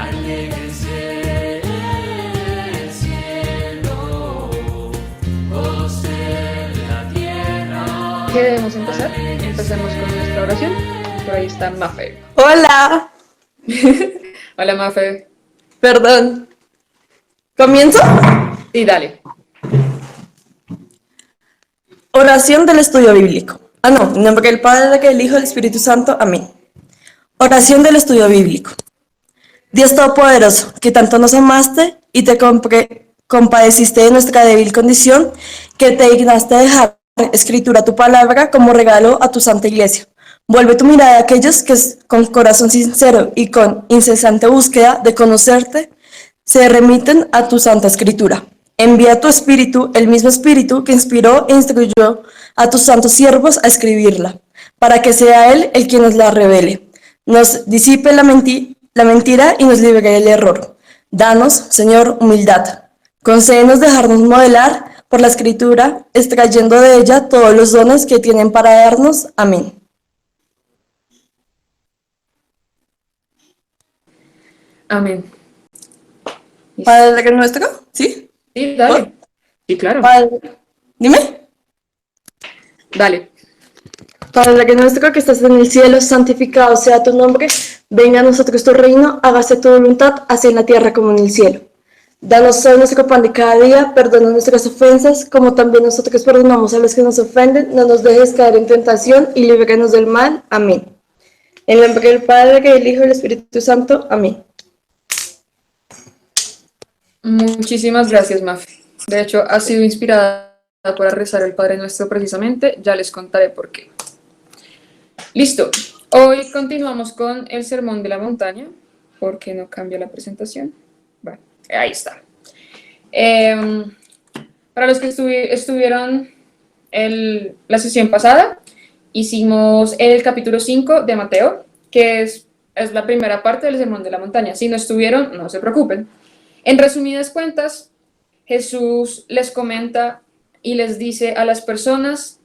Alégrese el cielo, goce la tierra. ¿Qué debemos empezar? Empecemos con nuestra oración. Por ahí está Mafe. Hola, Hola Mafe. perdón. ¿Comienzo? Y dale. Oración del estudio bíblico. No, en nombre del Padre, del Hijo y del Espíritu Santo. Amén. Oración del estudio bíblico. Dios Todopoderoso, que tanto nos amaste y te compadeciste de nuestra débil condición, que te dignaste dejar escritura tu palabra como regalo a tu santa iglesia. Vuelve tu mirada a aquellos que con corazón sincero y con incesante búsqueda de conocerte se remiten a tu santa escritura. Envía tu espíritu, el mismo espíritu que inspiró e instruyó a tus santos siervos a escribirla, para que sea Él el quien nos la revele, nos disipe la mentira y nos libere del error. Danos, Señor, humildad. Concédenos dejarnos modelar por la escritura, extrayendo de ella todos los dones que tienen para darnos. Amén. Amén. Padre nuestro, ¿sí? Sí, dale. Sí, claro. Padre, dime. Dale. Padre nuestro que estás en el cielo, santificado sea tu nombre. Venga a nosotros tu reino, hágase tu voluntad, así en la tierra como en el cielo. Danos hoy nuestro pan de cada día, perdona nuestras ofensas, como también nosotros perdonamos a los que nos ofenden. No nos dejes caer en tentación y líbranos del mal. Amén. En el nombre del Padre, del Hijo y del Espíritu Santo. Amén. Muchísimas gracias, Mafe. De hecho, ha sido inspirada para rezar el Padre Nuestro precisamente. Ya les contaré por qué. Listo. Hoy continuamos con el Sermón de la Montaña. ¿Por qué no cambia la presentación? Bueno, ahí está. Para los que estuvieron la sesión pasada, hicimos el capítulo 5 de Mateo, que es la primera parte del Sermón de la Montaña. Si no estuvieron, no se preocupen. En resumidas cuentas, Jesús les comenta y les dice a las personas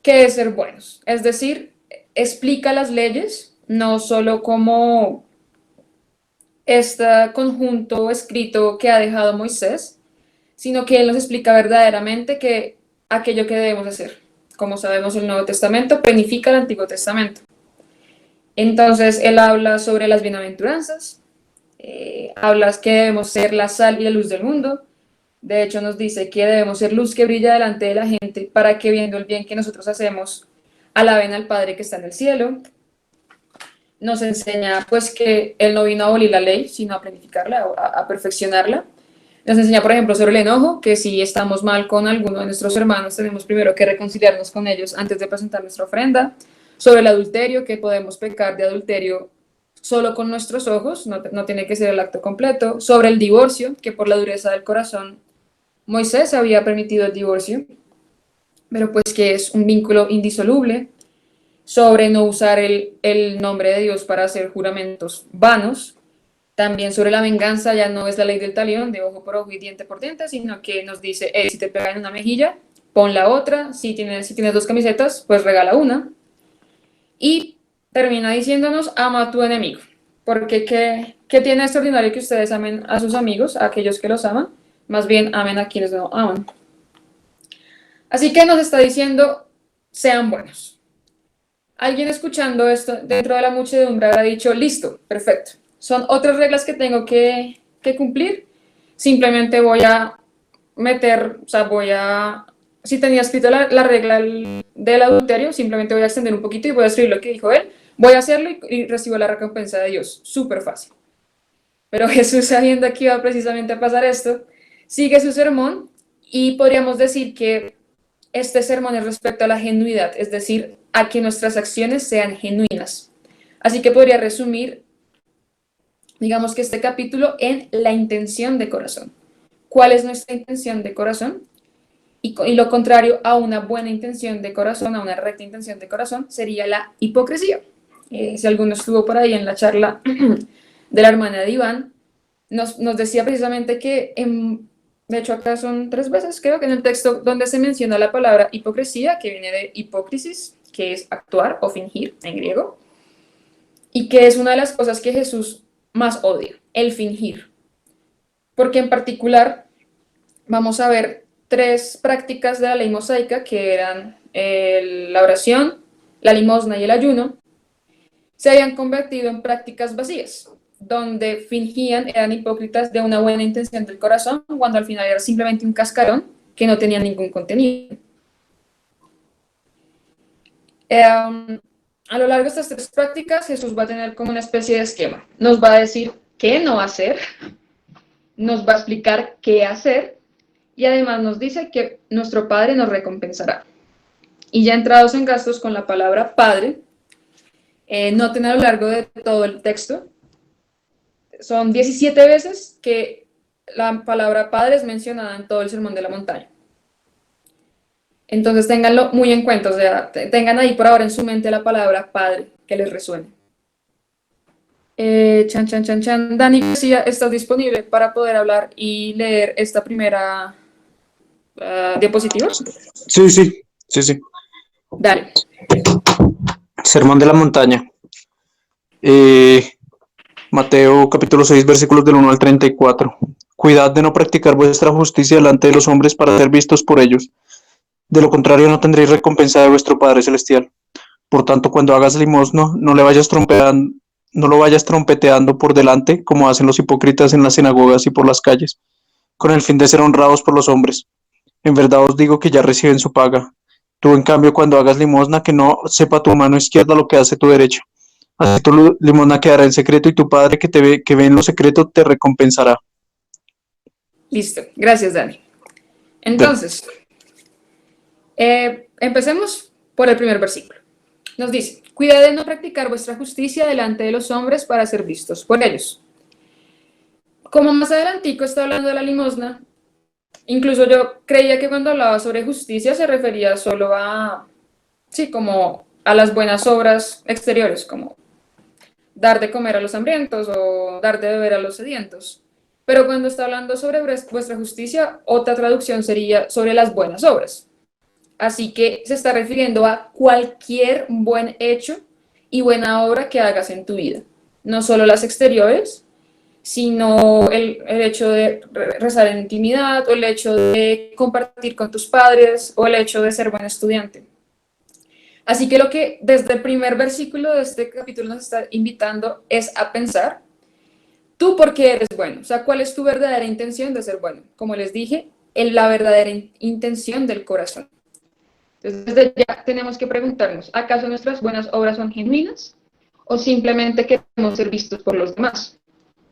qué es ser buenos. Es decir, explica las leyes, no solo como este conjunto escrito que ha dejado Moisés, sino que Él nos explica verdaderamente que aquello que debemos hacer. Como sabemos, el Nuevo Testamento planifica el Antiguo Testamento. Entonces, Él habla sobre las bienaventuranzas, habla que debemos ser la sal y la luz del mundo. De hecho, nos dice que debemos ser luz que brilla delante de la gente para que viendo el bien que nosotros hacemos, alaben al Padre que está en el cielo. Nos enseña pues que Él no vino a abolir la ley, sino a planificarla, a perfeccionarla. Nos enseña, por ejemplo, sobre el enojo, que si estamos mal con alguno de nuestros hermanos, tenemos primero que reconciliarnos con ellos antes de presentar nuestra ofrenda. Sobre el adulterio, que podemos pecar de adulterio solo con nuestros ojos, no tiene que ser el acto completo. Sobre el divorcio, que por la dureza del corazón Moisés había permitido el divorcio, pero pues que es un vínculo indisoluble. Sobre no usar el nombre de Dios para hacer juramentos vanos. También sobre la venganza, ya no es la ley del talión, de ojo por ojo y diente por diente, sino que nos dice, si te pegan en una mejilla, pon la otra, si tienes 2 camisetas, pues regala una. Y termina diciéndonos, ama a tu enemigo. Porque ¿qué tiene extraordinario que ustedes amen a sus amigos, a aquellos que los aman? Más bien amen a quienes no aman. Así que nos está diciendo, sean buenos. Alguien escuchando esto dentro de la muchedumbre habrá dicho, listo, perfecto. Son otras reglas que tengo que cumplir. Simplemente voy a meter, si tenía escrito la regla del adulterio, simplemente voy a extender un poquito y voy a escribir lo que dijo él. Voy a hacerlo y recibo la recompensa de Dios. Súper fácil. Pero Jesús, sabiendo que iba precisamente a pasar esto, sigue su sermón y podríamos decir que este sermón es respecto a la genuidad, es decir, a que nuestras acciones sean genuinas. Así que podría resumir, digamos que este capítulo en la intención de corazón. ¿Cuál es nuestra intención de corazón? Y lo contrario a una buena intención de corazón, a una recta intención de corazón, sería la hipocresía. Si alguno estuvo por ahí en la charla de la hermana de Iván, nos decía precisamente que, de hecho acá son 3 veces, creo que en el texto donde se menciona la palabra hipocresía, que viene de hipócrisis, que es actuar o fingir en griego, y que es una de las cosas que Jesús más odia, el fingir. Porque en particular vamos a ver 3 prácticas de la ley mosaica que eran la oración, la limosna y el ayuno, se habían convertido en prácticas vacías, donde fingían, eran hipócritas de una buena intención del corazón, cuando al final era simplemente un cascarón que no tenía ningún contenido. A lo largo de estas 3 prácticas, Jesús va a tener como una especie de esquema. Nos va a decir qué no hacer, nos va a explicar qué hacer, y además nos dice que nuestro Padre nos recompensará. Y ya entrados en gastos con la palabra Padre, noten a lo largo de todo el texto, son 17 veces que la palabra Padre es mencionada en todo el Sermón de la Montaña. Entonces ténganlo muy en cuenta, o sea, tengan ahí por ahora en su mente la palabra Padre, que les resuene. Dani García, ¿estás disponible para poder hablar y leer esta primera diapositiva? Sí. Dale. Sermón de la montaña. Mateo capítulo 6, versículos del 1 al 34. Cuidad de no practicar vuestra justicia delante de los hombres para ser vistos por ellos. De lo contrario, no tendréis recompensa de vuestro Padre Celestial. Por tanto, cuando hagas limosna, no lo vayas trompeteando por delante, como hacen los hipócritas en las sinagogas y por las calles, con el fin de ser honrados por los hombres. En verdad os digo que ya reciben su paga. Tú, en cambio, cuando hagas limosna, que no sepa tu mano izquierda lo que hace tu derecha. Así tu limosna quedará en secreto y tu Padre que ve en lo secreto te recompensará. Listo, gracias Dani. Entonces, empecemos por el primer versículo. Nos dice, cuidad de no practicar vuestra justicia delante de los hombres para ser vistos por ellos. Como más adelantico está hablando de la limosna, incluso yo creía que cuando hablaba sobre justicia se refería solo como a las buenas obras exteriores, como dar de comer a los hambrientos o dar de beber a los sedientos. Pero cuando está hablando sobre vuestra justicia, otra traducción sería sobre las buenas obras. Así que se está refiriendo a cualquier buen hecho y buena obra que hagas en tu vida. No solo las exteriores, sino el hecho de rezar en intimidad, o el hecho de compartir con tus padres, o el hecho de ser buen estudiante. Así que lo que desde el primer versículo de este capítulo nos está invitando es a pensar, ¿tú por qué eres bueno? O sea, ¿cuál es tu verdadera intención de ser bueno? Como les dije, la verdadera intención del corazón. Entonces, desde ya tenemos que preguntarnos, ¿acaso nuestras buenas obras son genuinas? ¿O simplemente queremos ser vistos por los demás?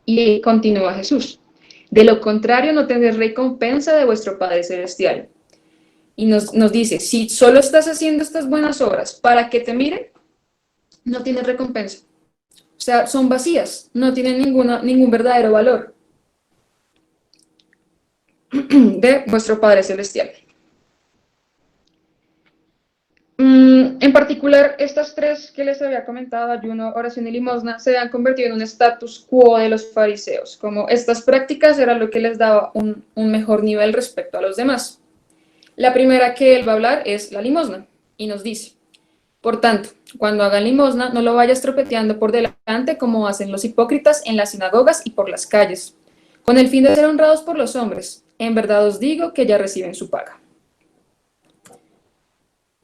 Y continúa Jesús. De lo contrario, no tendréis recompensa de vuestro Padre Celestial. Y nos dice, si solo estás haciendo estas buenas obras para que te miren, no tienes recompensa. O sea, son vacías, no tienen ningún verdadero valor de vuestro Padre Celestial. En particular, estas 3 que les había comentado, ayuno, oración y limosna, se han convertido en un status quo de los fariseos, como estas prácticas eran lo que les daba un mejor nivel respecto a los demás. La primera que él va a hablar es la limosna, y nos dice, por tanto, cuando hagan limosna, no lo vayas tropeteando por delante como hacen los hipócritas en las sinagogas y por las calles, con el fin de ser honrados por los hombres. En verdad os digo que ya reciben su paga.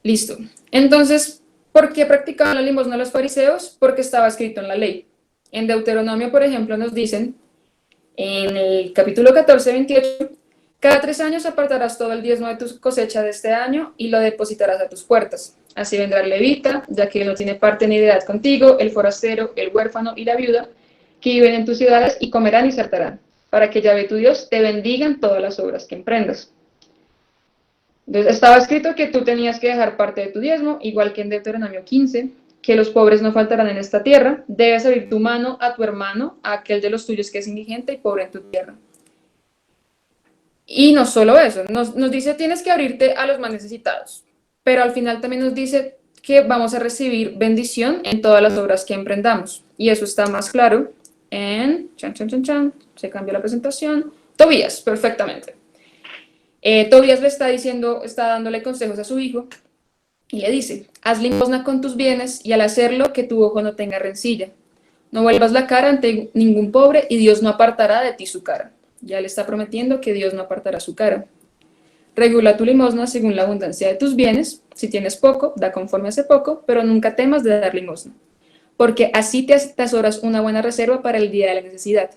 Listo. Entonces, ¿por qué practicaban la limosna los fariseos? Porque estaba escrito en la ley. En Deuteronomio, por ejemplo, nos dicen, en el capítulo 14, 28, cada 3 años apartarás todo el diezmo de tu cosecha de este año y lo depositarás a tus puertas. Así vendrá el levita, ya que él no tiene parte ni heredad contigo, el forastero, el huérfano y la viuda, que viven en tus ciudades y comerán y saltarán, para que Yahvé tu Dios te bendiga en todas las obras que emprendas. Entonces, estaba escrito que tú tenías que dejar parte de tu diezmo, igual que en Deuteronomio 15, que los pobres no faltarán en esta tierra, debes abrir tu mano a tu hermano, a aquel de los tuyos que es indigente y pobre en tu tierra. Y no solo eso, nos dice tienes que abrirte a los más necesitados, pero al final también nos dice que vamos a recibir bendición en todas las obras que emprendamos, y eso está más claro en, se cambió la presentación, Tobías, perfectamente. Tobías le está dándole consejos a su hijo y le dice, haz limosna con tus bienes y al hacerlo que tu ojo no tenga rencilla. No vuelvas la cara ante ningún pobre y Dios no apartará de ti su cara. Ya le está prometiendo que Dios no apartará su cara. Regula tu limosna según la abundancia de tus bienes. Si tienes poco, da conforme a ese poco, pero nunca temas de dar limosna, porque así te atesoras una buena reserva para el día de la necesidad,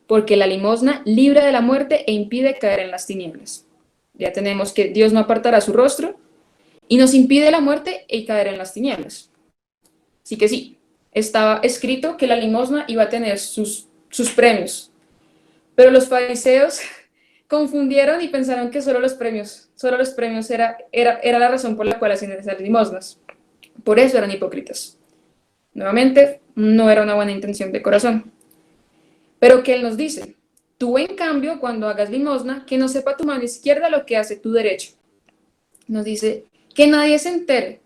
porque la limosna libra de la muerte e impide caer en las tinieblas. Ya tenemos que Dios no apartará su rostro y nos impide la muerte y caer en las tinieblas. Así que sí, estaba escrito que la limosna iba a tener sus premios, pero los fariseos confundieron y pensaron que solo los premios era la razón por la cual hacían esas limosnas. Por eso eran hipócritas. Nuevamente, no era una buena intención de corazón. Pero ¿qué él nos dice? Tú, en cambio, cuando hagas limosna, que no sepa tu mano izquierda lo que hace tu derecho. Nos dice que nadie se entere.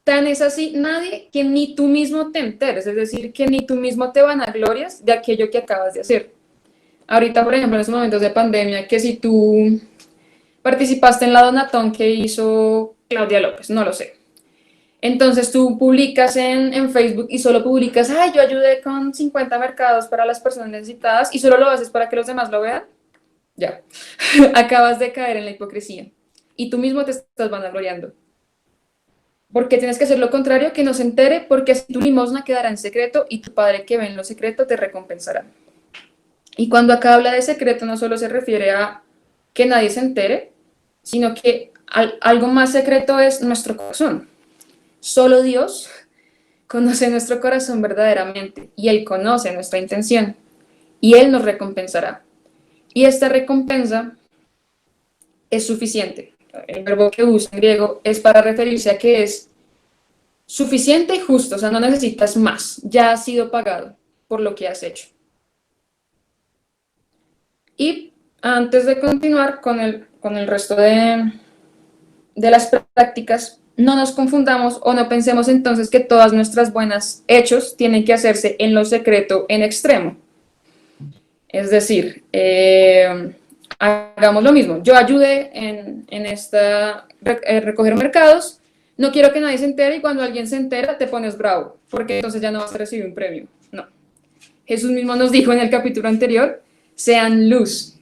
Tan es así, nadie, que ni tú mismo te enteres, es decir, que ni tú mismo te vanaglorias de aquello que acabas de hacer. Ahorita, por ejemplo, en estos momentos de pandemia, que si tú participaste en la donatón que hizo Claudia López, no lo sé. Entonces tú publicas en Facebook y solo publicas, ay, yo ayudé con 50 mercados para las personas necesitadas y solo lo haces para que los demás lo vean. Ya, acabas de caer en la hipocresía y tú mismo te estás vanagloriando. Porque tienes que hacer lo contrario, que no se entere, porque así tu limosna quedará en secreto y tu Padre que ve en lo secreto te recompensará. Y cuando acá habla de secreto no solo se refiere a que nadie se entere, sino que algo más secreto es nuestro corazón. Solo Dios conoce nuestro corazón verdaderamente y Él conoce nuestra intención y Él nos recompensará. Y esta recompensa es suficiente. El verbo que usa en griego es para referirse a que es suficiente y justo, o sea, no necesitas más, ya has sido pagado por lo que has hecho. Y antes de continuar con el resto de las prácticas, no nos confundamos o no pensemos entonces que todas nuestras buenas hechos tienen que hacerse en lo secreto en extremo. Es decir, hagamos lo mismo. Yo ayudé en esta recoger mercados, no quiero que nadie se entere y cuando alguien se entera te pones bravo, porque entonces ya no vas a recibir un premio. No. Jesús mismo nos dijo en el capítulo anterior, sean luz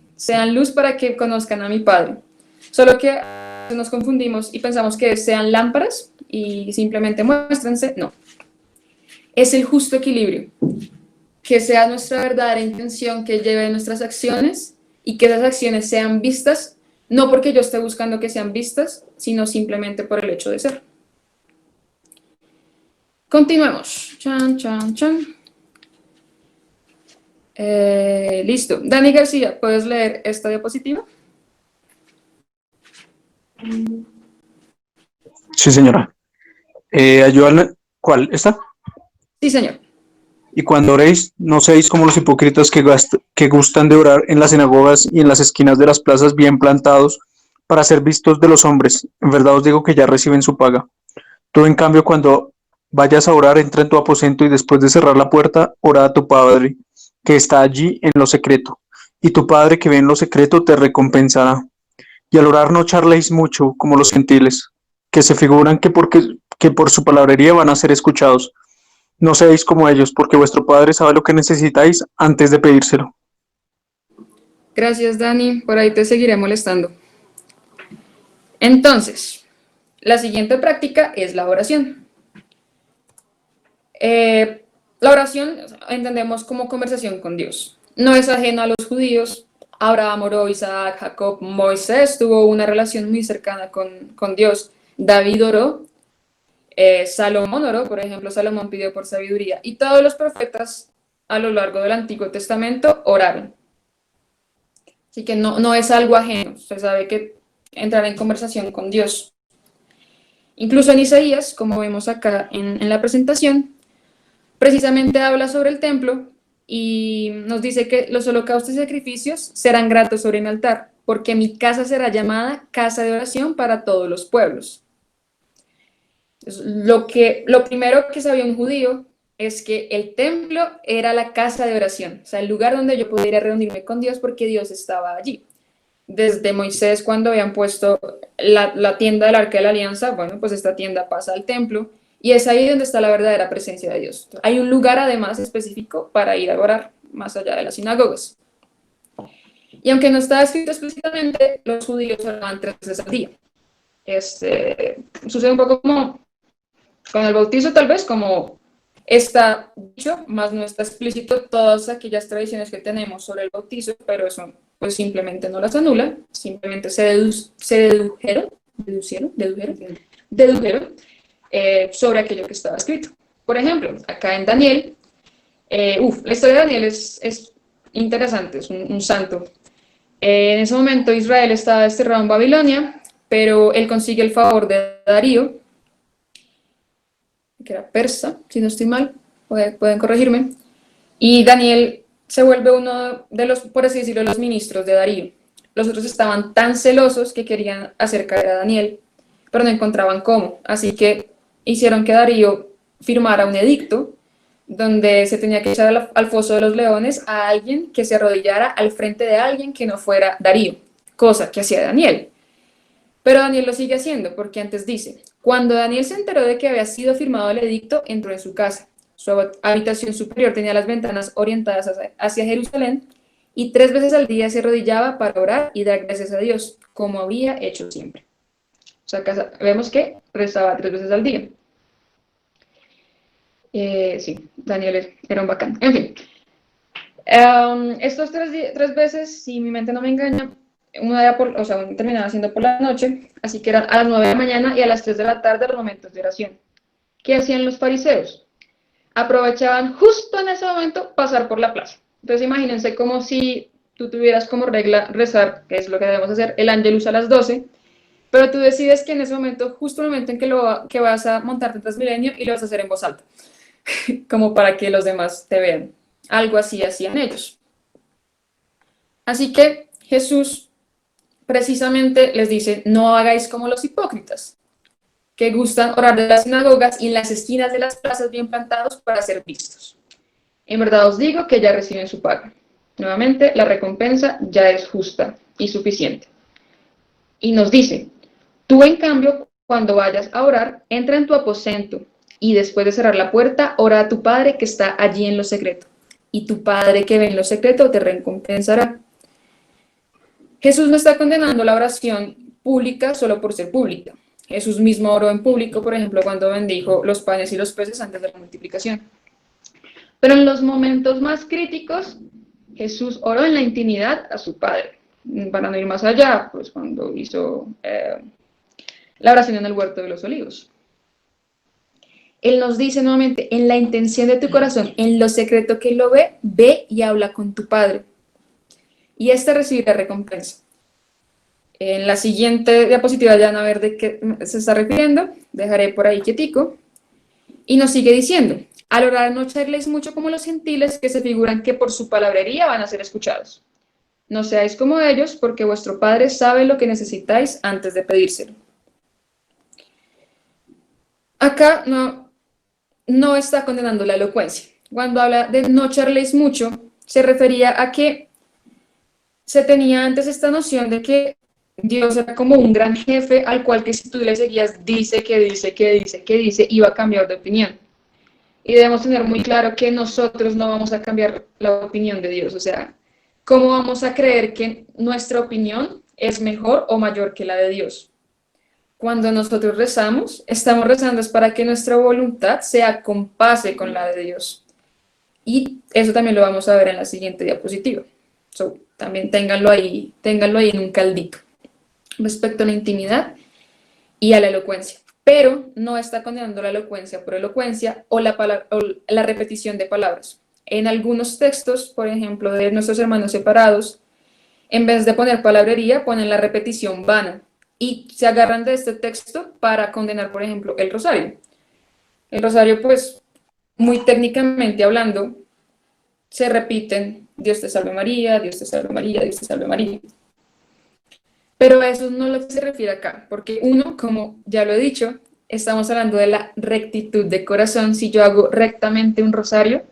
para que conozcan a mi Padre. Solo que nos confundimos y pensamos que sean lámparas y simplemente muéstrense. No. Es el justo equilibrio. Que sea nuestra verdadera intención que lleve nuestras acciones y que esas acciones sean vistas, no porque yo esté buscando que sean vistas, sino simplemente por el hecho de ser. Continuemos. Chan, chan, chan. Listo. Dani García, ¿puedes leer esta diapositiva? Sí, señora. ¿Cuál? ¿Esta? Sí, señor. Y cuando oréis, no seáis como los hipócritas que gustan de orar en las sinagogas y en las esquinas de las plazas bien plantados para ser vistos de los hombres. En verdad os digo que ya reciben su paga. Tú, en cambio, cuando vayas a orar, entra en tu aposento y después de cerrar la puerta, ora a tu Padre, que está allí en lo secreto. Y tu Padre que ve en lo secreto te recompensará. Y al orar no charléis mucho como los gentiles, que se figuran que por su palabrería van a ser escuchados. No seáis como ellos, porque vuestro Padre sabe lo que necesitáis antes de pedírselo. Gracias, Dani. Por ahí te seguiré molestando. Entonces, la siguiente práctica es la oración. La oración entendemos como conversación con Dios. No es ajeno a los judíos. Abraham oró, Isaac, Jacob, Moisés tuvo una relación muy cercana con Dios. David oró. Salomón oró, por ejemplo, Salomón pidió por sabiduría. Y todos los profetas a lo largo del Antiguo Testamento oraron. Así que no es algo ajeno. Usted sabe que entrar en conversación con Dios. Incluso en Isaías, como vemos acá en la presentación, precisamente habla sobre el templo y nos dice que los holocaustos y sacrificios serán gratos sobre mi altar, porque mi casa será llamada casa de oración para todos los pueblos. Lo primero que sabía un judío es que el templo era la casa de oración, o sea, el lugar donde yo podía ir a reunirme con Dios porque Dios estaba allí. Desde Moisés, cuando habían puesto la tienda del Arca de la Alianza, bueno, pues esta tienda pasa al templo, Y es ahí donde está la verdadera presencia de Dios. Hay un lugar además específico para ir a orar, más allá de las sinagogas. Y aunque no está escrito explícitamente, los judíos oraban 3 veces al día. Sucede un poco como con el bautizo, tal vez, como está dicho, más no está explícito todas aquellas tradiciones que tenemos sobre el bautizo, pero eso pues simplemente no las anula, simplemente dedujeron sobre aquello que estaba escrito. Por ejemplo, acá en Daniel, la historia de Daniel es interesante, es un santo. En ese momento Israel estaba desterrado en Babilonia, pero él consigue el favor de Darío, que era persa, si no estoy mal, pueden corregirme, y Daniel se vuelve uno de los, por así decirlo, los ministros de Darío. Los otros estaban tan celosos que querían hacer caer a Daniel, pero no encontraban cómo, así que hicieron que Darío firmara un edicto donde se tenía que echar al foso de los leones a alguien que se arrodillara al frente de alguien que no fuera Darío, cosa que hacía Daniel. Pero Daniel lo sigue haciendo, porque antes dice, cuando Daniel se enteró de que había sido firmado el edicto, entró en su casa. Su habitación superior tenía las ventanas orientadas hacia Jerusalén, y 3 veces al día se arrodillaba para orar y dar gracias a Dios, como había hecho siempre. O sea, vemos que rezaba 3 veces al día. Sí, Daniel era un bacán. En fin, estos 3 veces, si mi mente no me engaña, una era terminaba siendo por la noche, así que eran a las 9 de la mañana y a las 3 de la tarde los momentos de oración. ¿Qué hacían los fariseos? Aprovechaban justo en ese momento pasar por la plaza. Entonces imagínense como si tú tuvieras como regla rezar, que es lo que debemos hacer, el Ángelus a las 12, pero tú decides que en ese momento, justo el momento en que vas a montarte en Transmilenio y lo vas a hacer en voz alta, como para que los demás te vean. Algo así hacían ellos. Así que Jesús precisamente les dice, no hagáis como los hipócritas, que gustan orar de las sinagogas y en las esquinas de las plazas bien plantados para ser vistos. En verdad os digo que ya reciben su paga. Nuevamente, la recompensa ya es justa y suficiente. Y nos dice, tú en cambio, cuando vayas a orar, entra en tu aposento y después de cerrar la puerta, ora a tu Padre que está allí en lo secreto. Y tu Padre que ve en lo secreto te recompensará. Jesús no está condenando la oración pública solo por ser pública. Jesús mismo oró en público, por ejemplo, cuando bendijo los panes y los peces antes de la multiplicación. Pero en los momentos más críticos, Jesús oró en la intimidad a su Padre. Para no ir más allá, pues cuando hizo la oración en el huerto de los olivos. Él nos dice nuevamente, en la intención de tu corazón, en lo secreto que lo ve y habla con tu Padre. Y este recibirá recompensa. En la siguiente diapositiva ya van a ver de qué se está refiriendo, dejaré por ahí quietico. Y nos sigue diciendo, al orar no echarles mucho como los gentiles que se figuran que por su palabrería van a ser escuchados. No seáis como ellos, porque vuestro Padre sabe lo que necesitáis antes de pedírselo. Acá no está condenando la elocuencia. Cuando habla de no charléis mucho, se refería a que se tenía antes esta noción de que Dios era como un gran jefe al cual que si tú le seguías dice, iba a cambiar de opinión. Y debemos tener muy claro que nosotros no vamos a cambiar la opinión de Dios. O sea, ¿cómo vamos a creer que nuestra opinión es mejor o mayor que la de Dios? Cuando nosotros rezamos, estamos rezando es para que nuestra voluntad se acompase con la de Dios. Y eso también lo vamos a ver en la siguiente diapositiva. También ténganlo ahí en un caldito. Respecto a la intimidad y a la elocuencia. Pero no está condenando la elocuencia por elocuencia o la repetición de palabras. En algunos textos, por ejemplo, de nuestros hermanos separados, en vez de poner palabrería, ponen la repetición vana. Y se agarran de este texto para condenar, por ejemplo, el rosario. El rosario, pues, muy técnicamente hablando, se repiten, Dios te salve María, Dios te salve María, Dios te salve María. Pero eso no es lo que se refiere acá, porque uno, como ya lo he dicho, estamos hablando de la rectitud de corazón. Si yo hago rectamente un rosario,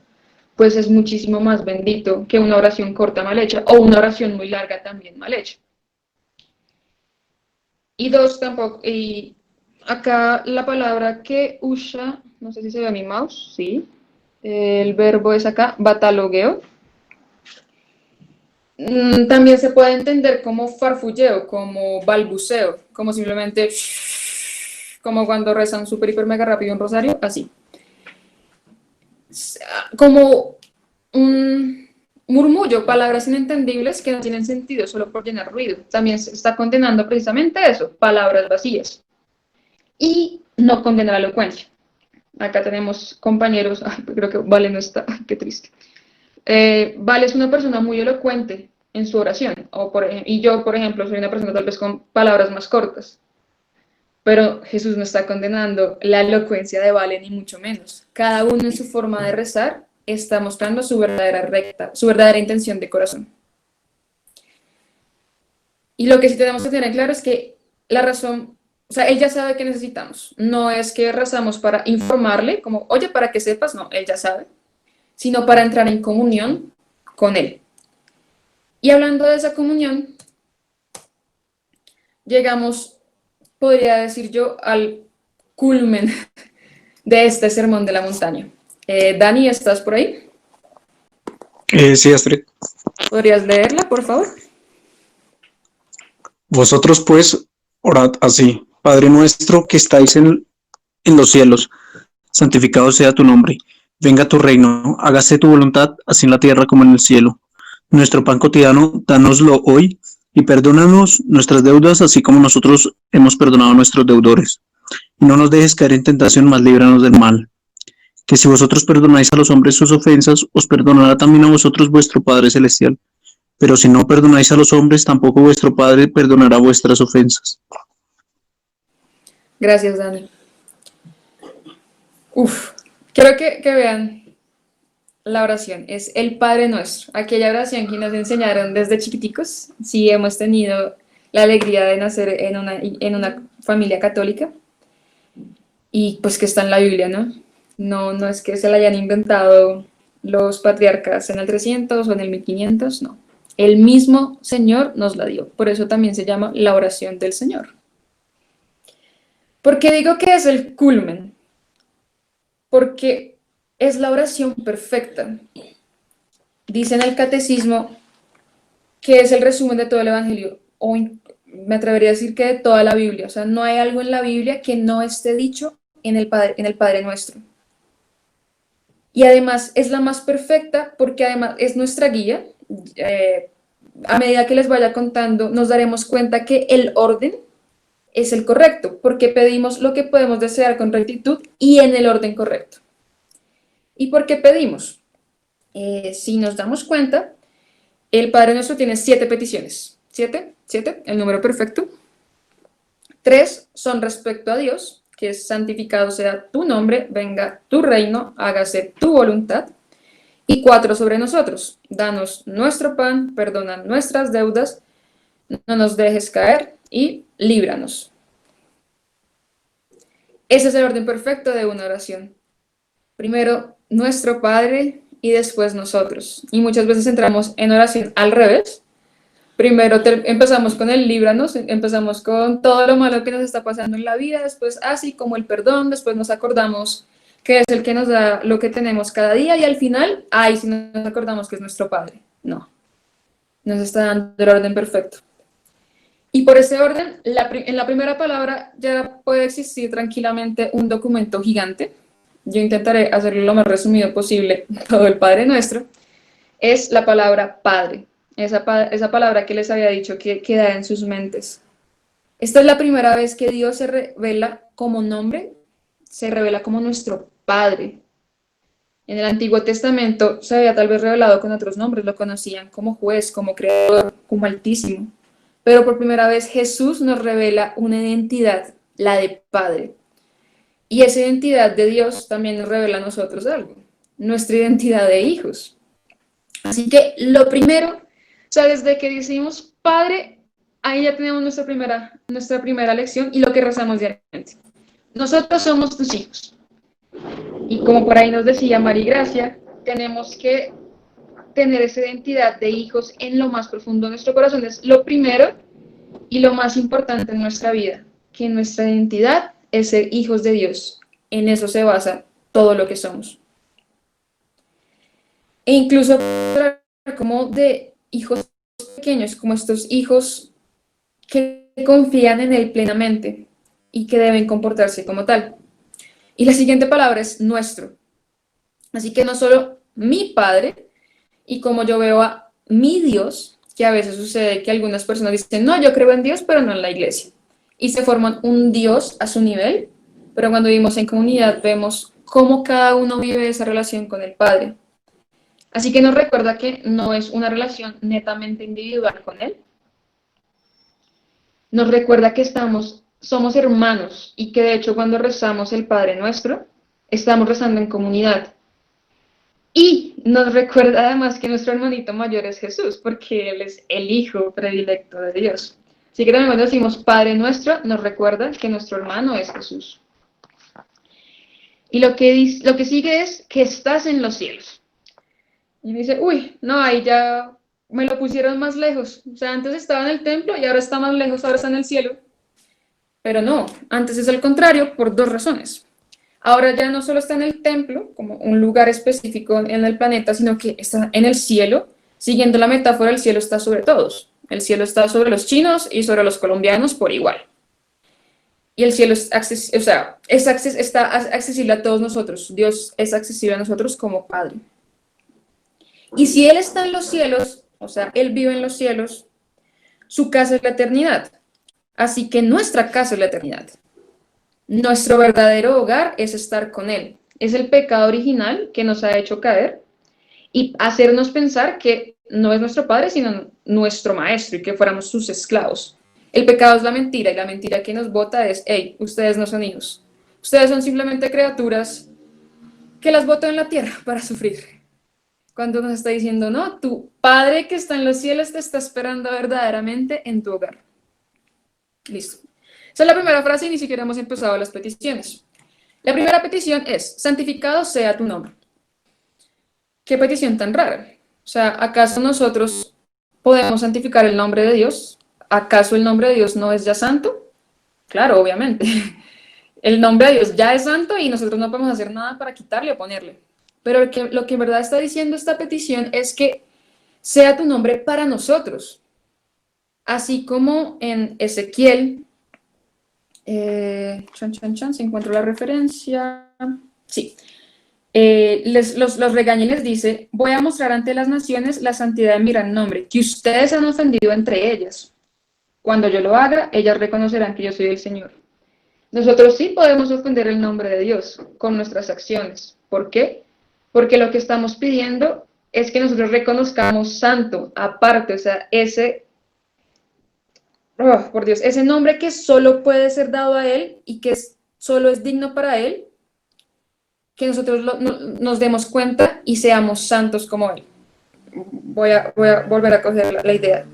pues es muchísimo más bendito que una oración corta mal hecha, o una oración muy larga también mal hecha. Y dos, tampoco, y acá la palabra que usa no sé si se ve mi mouse, sí. El verbo es acá, batalogueo. También se puede entender como farfulleo, como balbuceo, como simplemente como cuando rezan súper, hiper, mega rápido un rosario, así. Como un murmullo, palabras inentendibles que no tienen sentido solo por llenar ruido. También se está condenando precisamente eso, palabras vacías. Y no condena la elocuencia. Acá tenemos compañeros, creo que Vale no está, qué triste. Vale es una persona muy elocuente en su oración, y yo, por ejemplo, soy una persona tal vez con palabras más cortas, pero Jesús no está condenando la elocuencia de Vale, ni mucho menos. Cada uno en su forma de rezar está mostrando su verdadera intención de corazón. Y lo que sí tenemos que tener claro es que la razón, o sea, él ya sabe que necesitamos. No es que rezamos para informarle, como, oye, para que sepas, no, él ya sabe, sino para entrar en comunión con él. Y hablando de esa comunión, llegamos, podría decir yo, al culmen de este sermón de la montaña. Dani, ¿estás por ahí? Sí, Astrid. ¿Podrías leerla, por favor? Vosotros pues orad así: Padre nuestro que estáis en los cielos, santificado sea tu nombre. Venga tu reino, hágase tu voluntad, así en la tierra como en el cielo. Nuestro pan cotidiano, dánoslo hoy, y perdónanos nuestras deudas, así como nosotros hemos perdonado a nuestros deudores. Y no nos dejes caer en tentación, mas líbranos del mal. Que si vosotros perdonáis a los hombres sus ofensas, os perdonará también a vosotros vuestro Padre Celestial. Pero si no perdonáis a los hombres, tampoco vuestro Padre perdonará vuestras ofensas. Gracias, Dani. Uf, quiero que vean la oración. Es el Padre Nuestro, aquella oración que nos enseñaron desde chiquiticos, si hemos tenido la alegría de nacer en una familia católica, y pues que está en la Biblia, ¿no? No es que se la hayan inventado los patriarcas en el 300 o en el 1500, no. El mismo Señor nos la dio. Por eso también se llama la oración del Señor. ¿Por qué digo que es el culmen? Porque es la oración perfecta. Dice en el catecismo que es el resumen de todo el Evangelio, o me atrevería a decir que de toda la Biblia. O sea, no hay algo en la Biblia que no esté dicho en el Padre Nuestro. Y además es la más perfecta porque además es nuestra guía. A medida que les vaya contando, nos daremos cuenta que el orden es el correcto, porque pedimos lo que podemos desear con rectitud y en el orden correcto. ¿Y por qué pedimos? Si nos damos cuenta, el Padre Nuestro tiene 7 peticiones. 7, el número perfecto. 3 son respecto a Dios, que es: santificado sea tu nombre, venga tu reino, hágase tu voluntad. Y 4 sobre nosotros: danos nuestro pan, perdona nuestras deudas, no nos dejes caer y líbranos. Ese es el orden perfecto de una oración. Primero nuestro Padre y después nosotros. Y muchas veces entramos en oración al revés. Primero empezamos con el líbranos, empezamos con todo lo malo que nos está pasando en la vida, después así como el perdón, después nos acordamos que es el que nos da lo que tenemos cada día, y al final, sí nos acordamos que es nuestro Padre. No, nos está dando el orden perfecto. Y por ese orden, en la primera palabra ya puede existir tranquilamente un documento gigante. Yo intentaré hacerlo lo más resumido posible, todo el Padre Nuestro. Es la palabra Padre, esa palabra que les había dicho que queda en sus mentes. Esta es la primera vez que Dios se revela como nombre, se revela como nuestro Padre. En el Antiguo Testamento se había tal vez revelado con otros nombres, lo conocían como juez, como creador, como altísimo. Pero por primera vez Jesús nos revela una identidad, la de Padre. Y esa identidad de Dios también nos revela a nosotros algo, nuestra identidad de hijos. Así que lo primero, o sea, desde que decimos Padre, ahí ya tenemos nuestra primera lección y lo que rezamos diariamente. Nosotros somos tus hijos. Y como por ahí nos decía Marigracia, tenemos que tener esa identidad de hijos en lo más profundo de nuestro corazón. Es lo primero y lo más importante en nuestra vida, que nuestra identidad es ser hijos de Dios. En eso se basa todo lo que somos. E incluso como de hijos pequeños, como estos hijos que confían en Él plenamente y que deben comportarse como tal. Y la siguiente palabra es nuestro. Así que no solo mi Padre, y como yo veo a mi Dios, que a veces sucede que algunas personas dicen, no, yo creo en Dios, pero no en la iglesia. Y se forman un Dios a su nivel, pero cuando vivimos en comunidad vemos cómo cada uno vive esa relación con el Padre. Así que nos recuerda que no es una relación netamente individual con Él. Nos recuerda que somos hermanos y que de hecho cuando rezamos el Padre Nuestro, estamos rezando en comunidad. Y nos recuerda además que nuestro hermanito mayor es Jesús, porque Él es el Hijo predilecto de Dios. Así que también cuando decimos Padre Nuestro, nos recuerda que nuestro hermano es Jesús. Y lo que sigue es que estás en los cielos. Y dice, uy, no, ahí ya me lo pusieron más lejos. O sea, antes estaba en el templo y ahora está más lejos, ahora está en el cielo. Pero no, antes es al contrario por dos razones. Ahora ya no solo está en el templo, como un lugar específico en el planeta, sino que está en el cielo. Siguiendo la metáfora, el cielo está sobre todos. El cielo está sobre los chinos y sobre los colombianos por igual. Y el cielo está accesible a todos nosotros. Dios es accesible a nosotros como Padre. Y si Él está en los cielos, o sea, Él vive en los cielos, su casa es la eternidad. Así que nuestra casa es la eternidad. Nuestro verdadero hogar es estar con Él. Es el pecado original que nos ha hecho caer y hacernos pensar que no es nuestro Padre, sino nuestro Maestro y que fuéramos sus esclavos. El pecado es la mentira y la mentira que nos bota es, hey, ustedes no son hijos. Ustedes son simplemente criaturas que las boto en la tierra para sufrir. Cuando nos está diciendo, no, tu Padre que está en los cielos te está esperando verdaderamente en tu hogar. Listo. Esa es la primera frase y ni siquiera hemos empezado las peticiones. La primera petición es, santificado sea tu nombre. ¿Qué petición tan rara? O sea, ¿acaso nosotros podemos santificar el nombre de Dios? ¿Acaso el nombre de Dios no es ya santo? Claro, obviamente. El nombre de Dios ya es santo y nosotros no podemos hacer nada para quitarle o ponerle. Pero lo que en verdad está diciendo esta petición es que sea tu nombre para nosotros. Así como en Ezequiel, si encuentro la referencia, sí. Los regaña y les dice, voy a mostrar ante las naciones la santidad de mi gran nombre, que ustedes han ofendido entre ellas. Cuando yo lo haga, ellas reconocerán que yo soy el Señor. Nosotros sí podemos ofender el nombre de Dios con nuestras acciones. ¿Por qué? Porque lo que estamos pidiendo es que nosotros reconozcamos santo, aparte, o sea, ese nombre que solo puede ser dado a Él y que solo es digno para Él, que nosotros nos demos cuenta y seamos santos como Él. Voy a volver a coger la idea.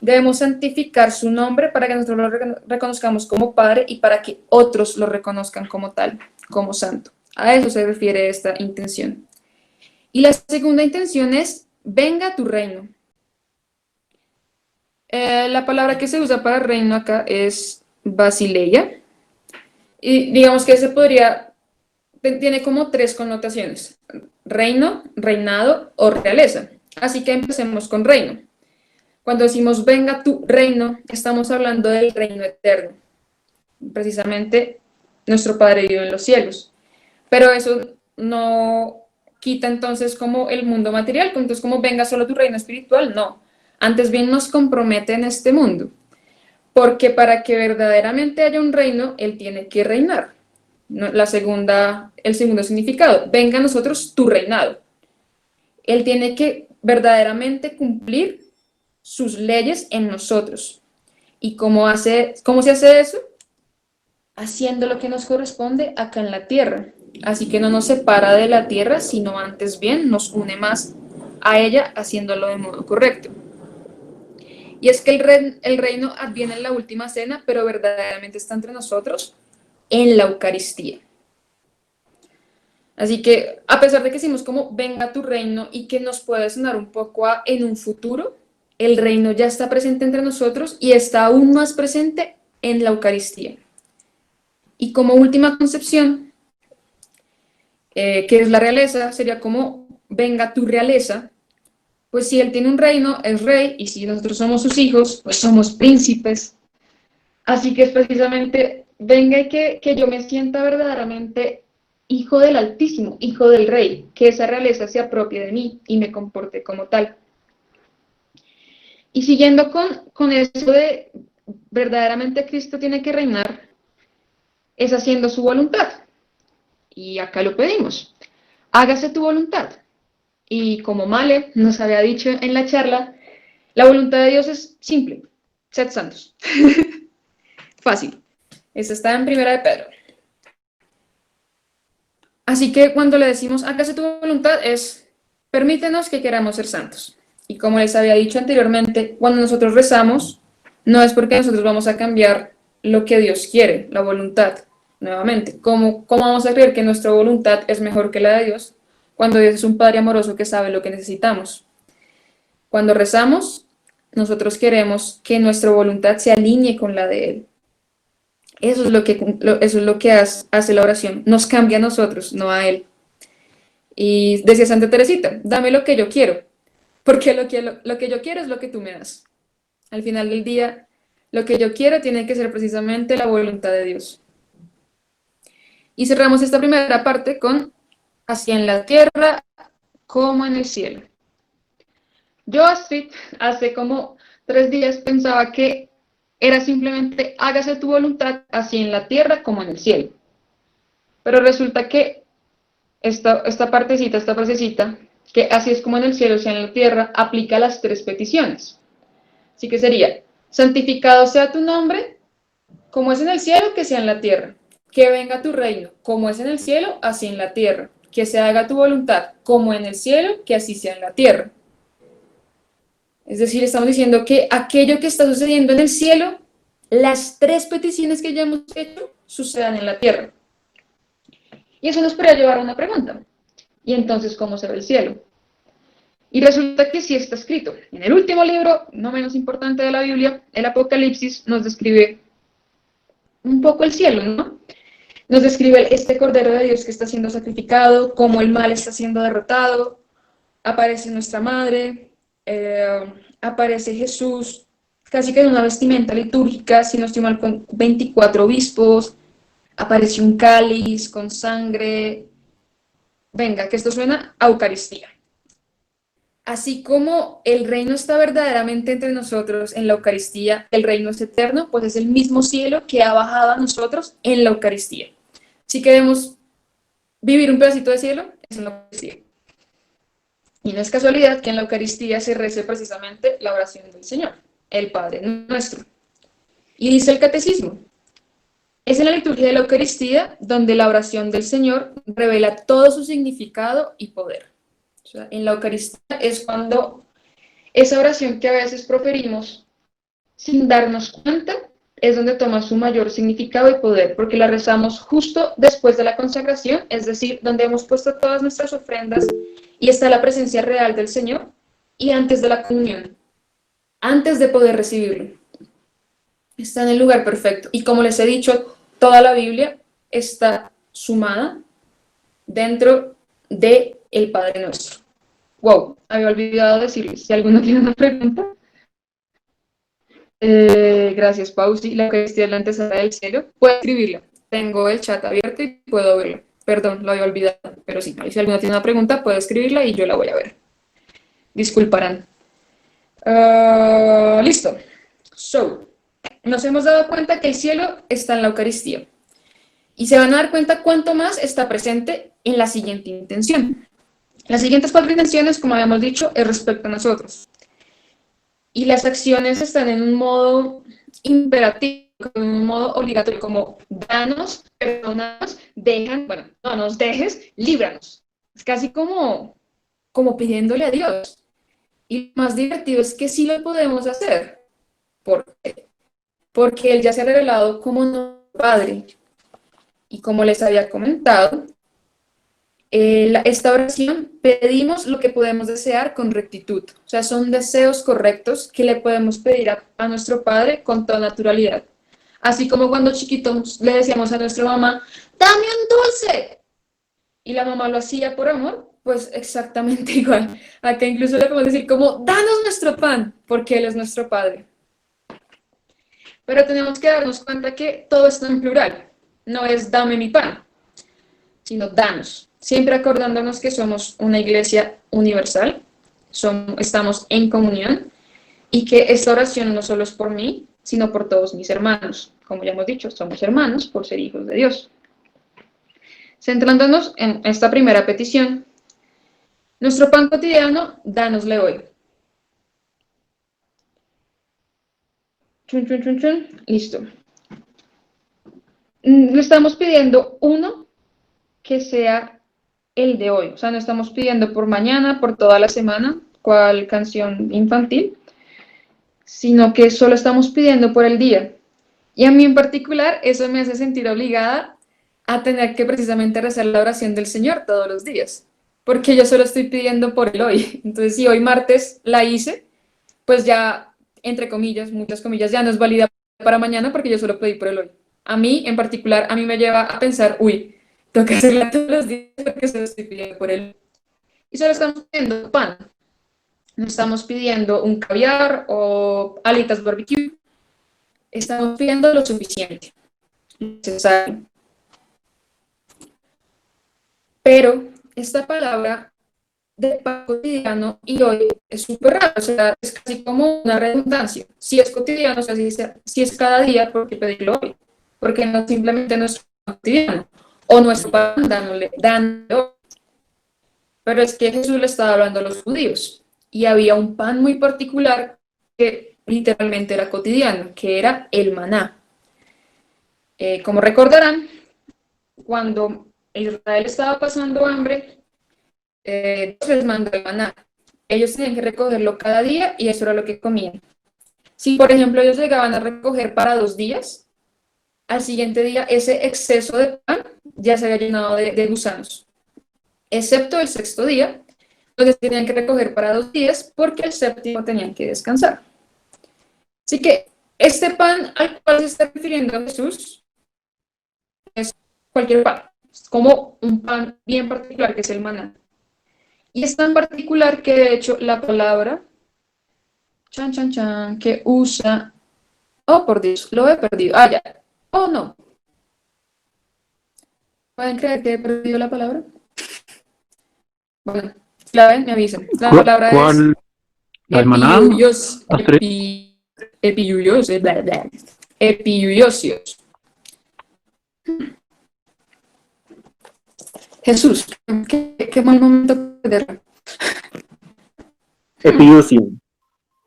Debemos santificar su nombre para que nosotros lo reconozcamos como Padre y para que otros lo reconozcan como tal, como santo. A eso se refiere esta intención. Y la segunda intención es, venga tu reino. La palabra que se usa para reino acá es basileia. Y digamos que tiene como tres connotaciones: reino, reinado o realeza. Así que empecemos con reino. Cuando decimos venga tu reino, estamos hablando del reino eterno. Precisamente nuestro Padre vive en los cielos. Pero eso no quita entonces como el mundo material, entonces como venga solo tu reino espiritual, no. Antes bien nos compromete en este mundo. Porque para que verdaderamente haya un reino, Él tiene que reinar. El segundo significado, venga a nosotros tu reinado. Él tiene que verdaderamente cumplir sus leyes en nosotros. ¿Y cómo se hace eso? Haciendo lo que nos corresponde acá en la tierra. Así que no nos separa de la tierra, sino antes bien nos une más a ella, haciéndolo de modo correcto. Y es que el reino adviene en la última cena, pero verdaderamente está entre nosotros en la Eucaristía. Así que, a pesar de que decimos como venga tu reino y que nos puede sonar un poco en un futuro, el reino ya está presente entre nosotros y está aún más presente en la Eucaristía. Y como última concepción, que es la realeza, sería como venga tu realeza. Pues si él tiene un reino, es rey, y si nosotros somos sus hijos, pues somos príncipes. Así que es precisamente, venga y que yo me sienta verdaderamente hijo del Altísimo, hijo del Rey, que esa realeza se apropie de mí y me comporte como tal. Y siguiendo con eso de verdaderamente Cristo tiene que reinar, es haciendo su voluntad. Y acá lo pedimos. Hágase tu voluntad. Y como Male nos había dicho en la charla, la voluntad de Dios es simple. Sed santos. Fácil. Esta está en Primera de Pedro. Así que cuando le decimos hágase tu voluntad es permítenos que queramos ser santos. Y como les había dicho anteriormente, cuando nosotros rezamos, no es porque nosotros vamos a cambiar lo que Dios quiere, la voluntad. Nuevamente, ¿cómo vamos a creer que nuestra voluntad es mejor que la de Dios cuando Dios es un Padre amoroso que sabe lo que necesitamos? Cuando rezamos, nosotros queremos que nuestra voluntad se alinee con la de Él. Eso es lo que hace la oración. Nos cambia a nosotros, no a Él. Y decía Santa Teresita, dame lo que yo quiero, porque lo que yo quiero es lo que tú me das. Al final del día, lo que yo quiero tiene que ser precisamente la voluntad de Dios. Y cerramos esta primera parte con así en la tierra como en el cielo. Yo, Astrid, hace como 3 días pensaba que era simplemente hágase tu voluntad así en la tierra como en el cielo. Pero resulta que esta partecita, esta frasecita, que así es como en el cielo, sea en la tierra, aplica las 3 peticiones. Así que sería, santificado sea tu nombre, como es en el cielo, que sea en la tierra. Que venga tu reino, como es en el cielo, así en la tierra. Que se haga tu voluntad, como en el cielo, que así sea en la tierra. Es decir, estamos diciendo que aquello que está sucediendo en el cielo, las 3 peticiones que ya hemos hecho, sucedan en la tierra. Y eso nos podría llevar a una pregunta. ¿Y entonces cómo se ve el cielo? Y resulta que sí está escrito. En el último libro, no menos importante de la Biblia, el Apocalipsis, nos describe un poco el cielo, ¿no? Nos describe este Cordero de Dios que está siendo sacrificado, cómo el mal está siendo derrotado, aparece nuestra Madre, aparece Jesús, casi que en una vestimenta litúrgica, si no estoy mal, con 24 obispos, aparece un cáliz con sangre. Venga, que esto suena a Eucaristía. Así como el reino está verdaderamente entre nosotros en la Eucaristía, el reino es eterno, pues es el mismo cielo que ha bajado a nosotros en la Eucaristía. Si queremos vivir un pedacito de cielo, es en la Eucaristía. Y no es casualidad que en la Eucaristía se rece precisamente la oración del Señor, el Padre Nuestro. Y dice el Catecismo, es en la liturgia de la Eucaristía donde la oración del Señor revela todo su significado y poder. O sea, en la Eucaristía es cuando esa oración que a veces proferimos sin darnos cuenta es donde toma su mayor significado y poder, porque la rezamos justo después de la consagración, es decir, donde hemos puesto todas nuestras ofrendas y está la presencia real del Señor, y antes de la comunión, antes de poder recibirlo. Está en el lugar perfecto. Y como les he dicho, toda la Biblia está sumada dentro de el Padre Nuestro. Wow, había olvidado decirles, si alguno tiene una pregunta. Gracias, Pausi. La Eucaristía es la antesala del cielo. Puedo escribirla. Tengo el chat abierto y puedo verlo. Perdón, lo había olvidado, pero sí, si alguno tiene una pregunta, puede escribirla y yo la voy a ver. Disculparán. Listo. So, nos hemos dado cuenta que el cielo está en la Eucaristía. Y se van a dar cuenta cuánto más está presente en la siguiente intención. Las siguientes 4 intenciones, como habíamos dicho, es respecto a nosotros. Y las acciones están en un modo imperativo, en un modo obligatorio, como danos, perdónanos, bueno, no nos dejes, líbranos. Es casi como pidiéndole a Dios. Y lo más divertido es que sí lo podemos hacer. ¿Por qué? Porque Él ya se ha revelado como nuestro Padre. Y como les había comentado, esta oración pedimos lo que podemos desear con rectitud. O sea, son deseos correctos que le podemos pedir a nuestro Padre con toda naturalidad. Así como cuando chiquitos le decíamos a nuestra mamá, ¡dame un dulce! y la mamá lo hacía por amor, pues exactamente igual. Acá incluso le podemos decir como, danos nuestro pan, porque Él es nuestro Padre. Pero tenemos que darnos cuenta que todo está en plural. No es dame mi pan, sino danos. Siempre acordándonos que somos una iglesia universal, estamos en comunión y que esta oración no solo es por mí, sino por todos mis hermanos. Como ya hemos dicho, somos hermanos por ser hijos de Dios. Centrándonos en esta primera petición, nuestro pan cotidiano, dánosle hoy. Chun, chun, chun, chun. Listo. Le estamos pidiendo uno que sea el de hoy. O sea, no estamos pidiendo por mañana, por toda la semana, cual canción infantil, sino que solo estamos pidiendo por el día. Y a mí en particular, eso me hace sentir obligada a tener que precisamente rezar la oración del Señor todos los días, porque yo solo estoy pidiendo por el hoy. Entonces, si hoy martes la hice, pues ya, entre comillas, muchas comillas, ya no es válida para mañana porque yo solo pedí por el hoy. A mí, en particular, a mí me lleva a pensar, uy, tengo que hacerla todos los días porque solo estoy pidiendo por el hoy. Y solo estamos pidiendo pan. No estamos pidiendo un caviar o alitas barbecue. Estamos pidiendo lo suficiente, lo necesario. Pero esta palabra de pan cotidiano y hoy es súper raro, o sea, es casi como una redundancia. Si es cotidiano, o sea, si es cada día, ¿por qué pedirlo hoy? Porque no simplemente nuestro pan cotidiano o nuestro pan dándole hoy. Pero es que Jesús le estaba hablando a los judíos y había un pan muy particular que literalmente era cotidiano, que era el maná. Como recordarán, cuando Israel estaba pasando hambre, Dios les mandó el maná. Ellos tenían que recogerlo cada día y eso era lo que comían. Si, por ejemplo, ellos llegaban a recoger para 2 días, al siguiente día ese exceso de pan ya se había llenado de gusanos, excepto el 6º día, donde tenían que recoger para 2 días porque el 7º tenían que descansar. Así que este pan al cual se está refiriendo Jesús es cualquier pan, es como un pan bien particular que es el maná. Y es tan particular que de hecho la palabra que usa, oh por Dios, lo he perdido, ya, oh no. ¿Pueden creer que he perdido la palabra? Bueno, si la ven, me avisan. La palabra ¿Cuál? es maná? epiuiosios. Jesús, qué mal momento perderlo. Epiusium.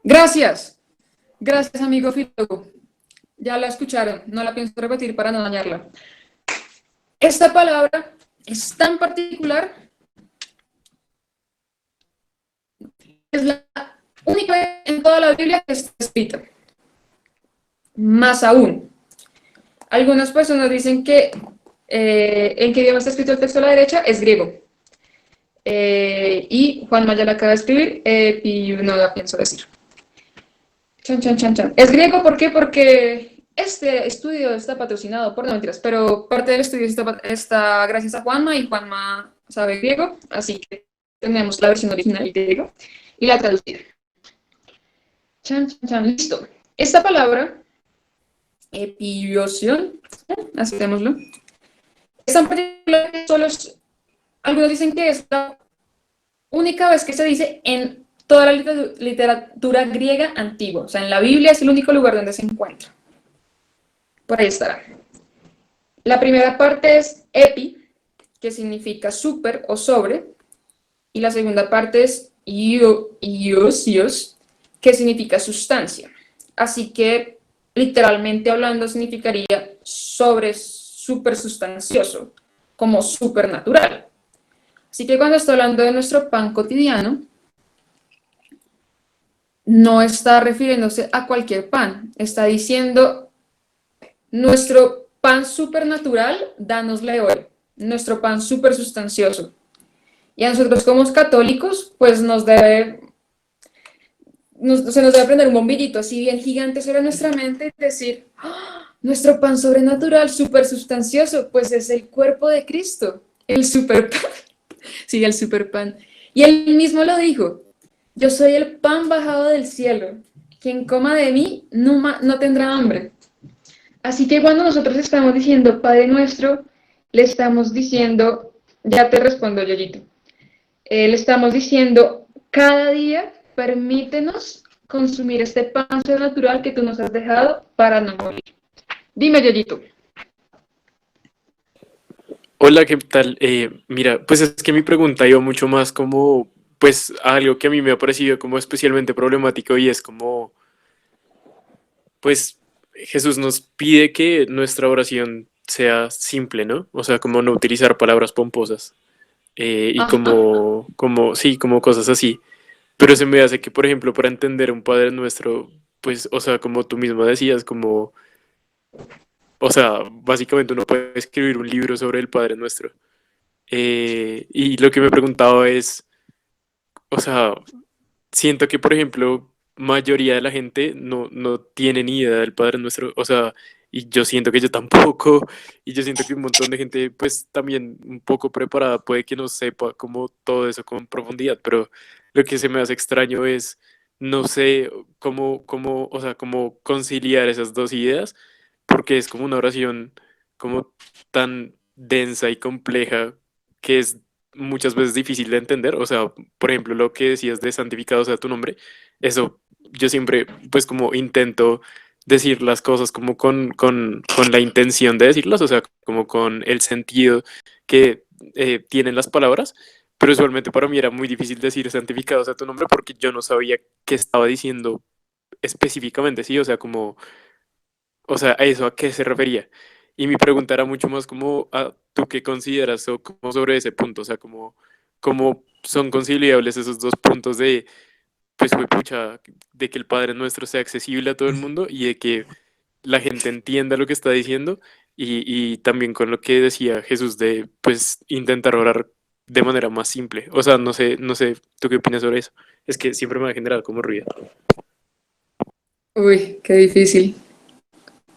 Gracias, amigo filólogo. Ya la escucharon, no la pienso repetir para no dañarla. Esta palabra es tan particular, es la única vez en toda la Biblia que está escrita. Más aún, algunas personas dicen que en qué idioma está escrito el texto a la derecha es griego. Y Juanma ya la acaba de escribir, y no la pienso decir. Es griego, ¿por qué? Porque este estudio está patrocinado por, no mentiras, pero parte del estudio está gracias a Juanma y Juanma sabe griego, así que tenemos la versión original en griego y la traducida. Listo. Esta palabra, epiuiosión, hacémoslo. Es tan particular que algunos dicen que es la única vez que se dice en toda la literatura griega antigua. O sea, en la Biblia es el único lugar donde se encuentra. Por ahí estará. La primera parte es epi, que significa super o sobre. Y la segunda parte es iosios, que significa sustancia. Así que, literalmente hablando, significaría sobre supersustancioso, como supernatural. Así que cuando está hablando de nuestro pan cotidiano, no está refiriéndose a cualquier pan, está diciendo nuestro pan supernatural, dánosle hoy, nuestro pan supersustancioso. Y a nosotros como católicos, pues se nos debe prender un bombillito así bien gigante sobre nuestra mente y decir, ¡oh! Nuestro pan sobrenatural, supersustancioso, pues es el cuerpo de Cristo. el super pan. Sí, el super pan. Y él mismo lo dijo, yo soy el pan bajado del cielo. Quien coma de mí no tendrá hambre. Así que cuando nosotros estamos diciendo Padre Nuestro, le estamos diciendo, ya te respondo, Yoyito, le estamos diciendo, cada día permítenos consumir este pan sobrenatural que tú nos has dejado para no morir. Dime, Yoyito. Hola, ¿qué tal? Mira, pues es que mi pregunta iba mucho más como, pues, a algo que a mí me ha parecido como especialmente problemático y es como, pues, Jesús nos pide que nuestra oración sea simple, ¿no? O sea, como no utilizar palabras pomposas y Ajá. sí, como cosas así. Pero se me hace que, por ejemplo, para entender un Padre Nuestro, pues, o sea, como tú misma decías, como, o sea, básicamente uno puede escribir un libro sobre el Padre Nuestro. Y lo que me preguntaba es, o sea, siento que, por ejemplo, mayoría de la gente no tiene ni idea del Padre Nuestro, o sea, y yo siento que yo tampoco, y yo siento que un montón de gente, pues también un poco preparada, puede que no sepa como todo eso con profundidad, pero lo que se me hace extraño es, no sé o sea, cómo conciliar esas dos ideas, porque es como una oración como tan densa y compleja que es muchas veces difícil de entender. O sea, por ejemplo, lo que decías de santificado sea tu nombre, eso yo siempre pues como intento decir las cosas como con la intención de decirlas, o sea, como con el sentido que tienen las palabras, pero usualmente para mí era muy difícil decir santificado sea tu nombre porque yo no sabía qué estaba diciendo específicamente, sí, o sea, como o sea, a eso a qué se refería. Y mi pregunta era mucho más como, ¿tú qué consideras o como sobre ese punto? O sea, como, ¿cómo son conciliables esos dos puntos de, pues, pucha, de que el Padre Nuestro sea accesible a todo el mundo y de que la gente entienda lo que está diciendo y también con lo que decía Jesús de, pues, intentar orar de manera más simple? O sea, no sé, ¿tú qué opinas sobre eso? Es que siempre me ha generado como ruido. Uy, qué difícil.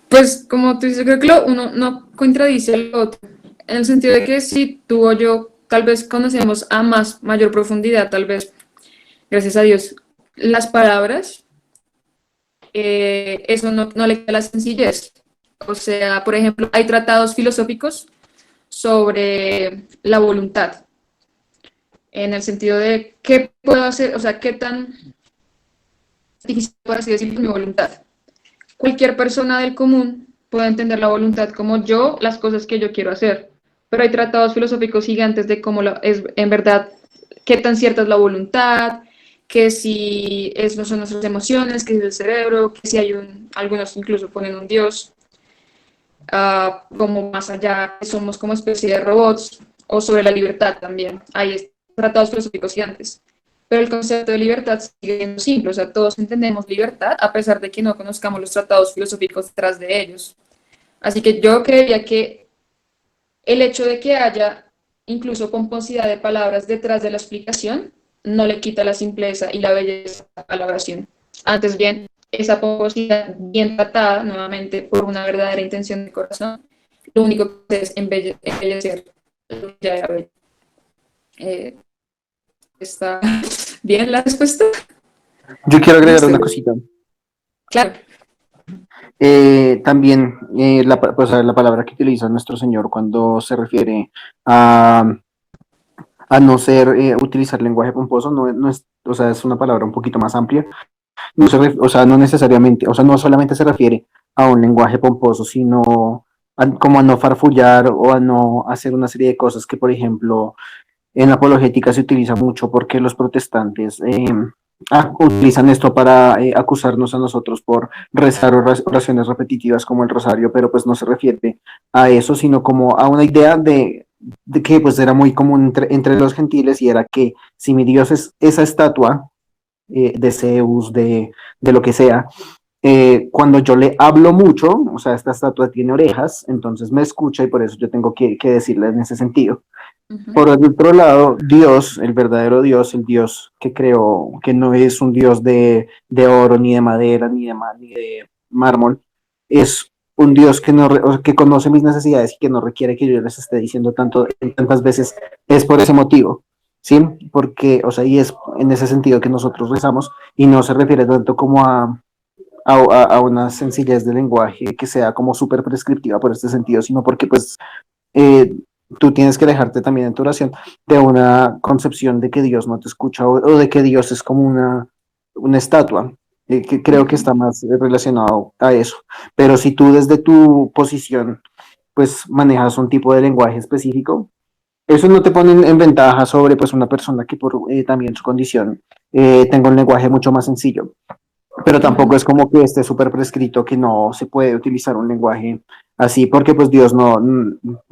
Pues como tú dices, creo que uno no contradice al otro, en el sentido de que si tú o yo tal vez conocemos a mayor profundidad, tal vez, gracias a Dios, las palabras, eso no le quita la sencillez. O sea, por ejemplo, hay tratados filosóficos sobre la voluntad, en el sentido de qué puedo hacer, o sea, qué tan difícil, por así decirlo, es mi voluntad. Cualquier persona del común puede entender la voluntad como yo, las cosas que yo quiero hacer, pero hay tratados filosóficos gigantes de cómo es en verdad, qué tan cierta es la voluntad, que si no son nuestras emociones, que es el cerebro, que si hay algunos incluso ponen un Dios, como más allá, que somos como especie de robots, o sobre la libertad también, hay tratados filosóficos gigantes. Pero el concepto de libertad sigue siendo simple, o sea, todos entendemos libertad a pesar de que no conozcamos los tratados filosóficos detrás de ellos. Así que yo creería que el hecho de que haya incluso pomposidad de palabras detrás de la explicación no le quita la simpleza y la belleza a la oración. Antes bien, esa pomposidad bien tratada nuevamente por una verdadera intención de corazón, lo único que hace es embellecer lo que ya era bello. ¿Está bien la respuesta? Yo quiero No agregar estoy. una cosita. Claro. También pues, la palabra que utiliza nuestro Señor cuando se refiere a no ser utilizar lenguaje pomposo, no es, o sea, es una palabra un poquito más amplia. O sea, no necesariamente, o sea, no solamente se refiere a un lenguaje pomposo, sino como a no farfullar o a no hacer una serie de cosas que, por ejemplo, en la apologética se utiliza mucho porque los protestantes utilizan esto para acusarnos a nosotros por rezar oraciones repetitivas como el rosario, pero pues no se refiere a eso, sino como a una idea de que pues era muy común entre los gentiles y era que si mi Dios es esa estatua de Zeus, de lo que sea, cuando yo le hablo mucho, o sea, esta estatua tiene orejas, entonces me escucha y por eso yo tengo que decirle en ese sentido. Uh-huh. Por el otro lado, Dios, el verdadero Dios, el Dios que creó, que no es un Dios de oro, ni de madera, ni de mármol, es un Dios que, no, que conoce mis necesidades y que no requiere que yo les esté diciendo tantas veces, es por ese motivo, ¿sí? Porque, o sea, y es en ese sentido que nosotros rezamos y no se refiere tanto como a una sencillez de lenguaje que sea como súper prescriptiva por este sentido, sino porque pues eh, tú tienes que alejarte también en tu oración de una concepción de que Dios no te escucha o de que Dios es como una estatua, que creo que está más relacionado a eso. Pero si tú desde tu posición pues manejas un tipo de lenguaje específico, eso no te pone en ventaja sobre pues una persona que por también su condición tenga un lenguaje mucho más sencillo, pero tampoco es como que esté súper prescrito que no se puede utilizar un lenguaje así, porque pues Dios no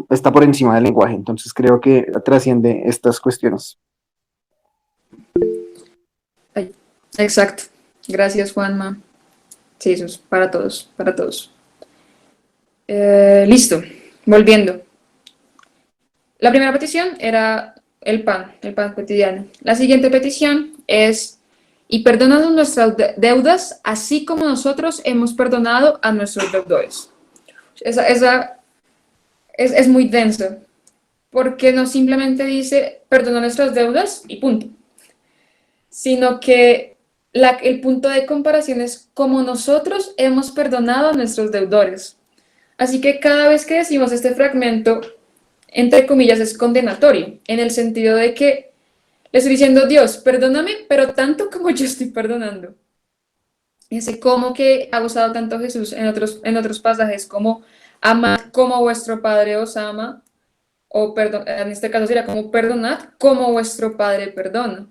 está por encima del lenguaje, entonces creo que trasciende estas cuestiones. Ay, exacto. Gracias, Juanma. Sí, eso es para todos, para todos. Listo, volviendo. La primera petición era el pan cotidiano. La siguiente petición es, y perdónanos nuestras deudas, así como nosotros hemos perdonado a nuestros deudores. Esa es muy densa, porque no simplemente dice, perdona nuestras deudas y punto, sino que el punto de comparación es como nosotros hemos perdonado a nuestros deudores. Así que cada vez que decimos este fragmento, entre comillas, es condenatorio, en el sentido de que le estoy diciendo, Dios, perdóname, pero tanto como yo estoy perdonando. Ese como que ha usado tanto Jesús en otros pasajes, como amad como vuestro Padre os ama, o perdón, en este caso sería como perdonad como vuestro Padre perdona.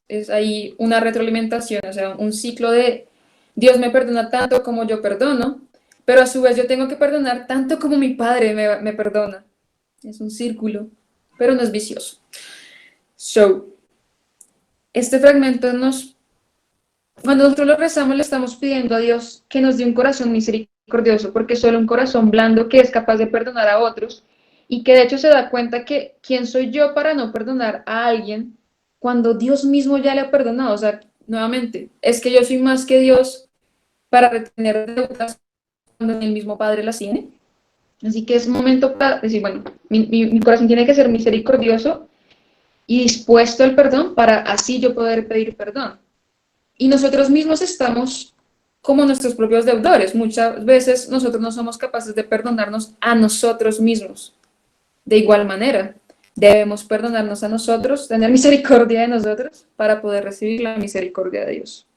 Es ahí una retroalimentación, o sea, un ciclo de Dios me perdona tanto como yo perdono, pero a su vez yo tengo que perdonar tanto como mi Padre me perdona. Es un círculo, pero no es vicioso. So, este fragmento cuando nosotros lo rezamos, le estamos pidiendo a Dios que nos dé un corazón misericordioso, porque solo un corazón blando que es capaz de perdonar a otros y que de hecho se da cuenta que quién soy yo para no perdonar a alguien cuando Dios mismo ya le ha perdonado. O sea, nuevamente, es que yo soy más que Dios para retener deudas cuando el mismo Padre las tiene. Así que es momento para decir, bueno, mi corazón tiene que ser misericordioso y dispuesto al perdón para así yo poder pedir perdón. Y nosotros mismos estamos como nuestros propios deudores. Muchas veces nosotros no somos capaces de perdonarnos a nosotros mismos. De igual manera, debemos perdonarnos a nosotros, tener misericordia de nosotros para poder recibir la misericordia de Dios.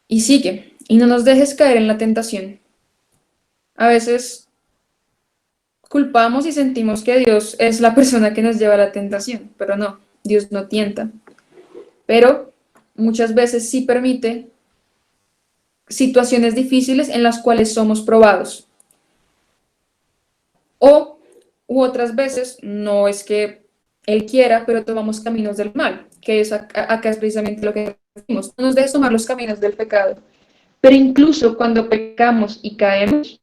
Y sigue, y no nos dejes caer en la tentación. A veces culpamos y sentimos que Dios es la persona que nos lleva a la tentación, pero no, Dios no tienta. Pero muchas veces sí permite situaciones difíciles en las cuales somos probados. U otras veces no es que Él quiera, pero tomamos caminos del mal, que es acá es precisamente lo que decimos. No nos dejes tomar los caminos del pecado. Pero incluso cuando pecamos y caemos,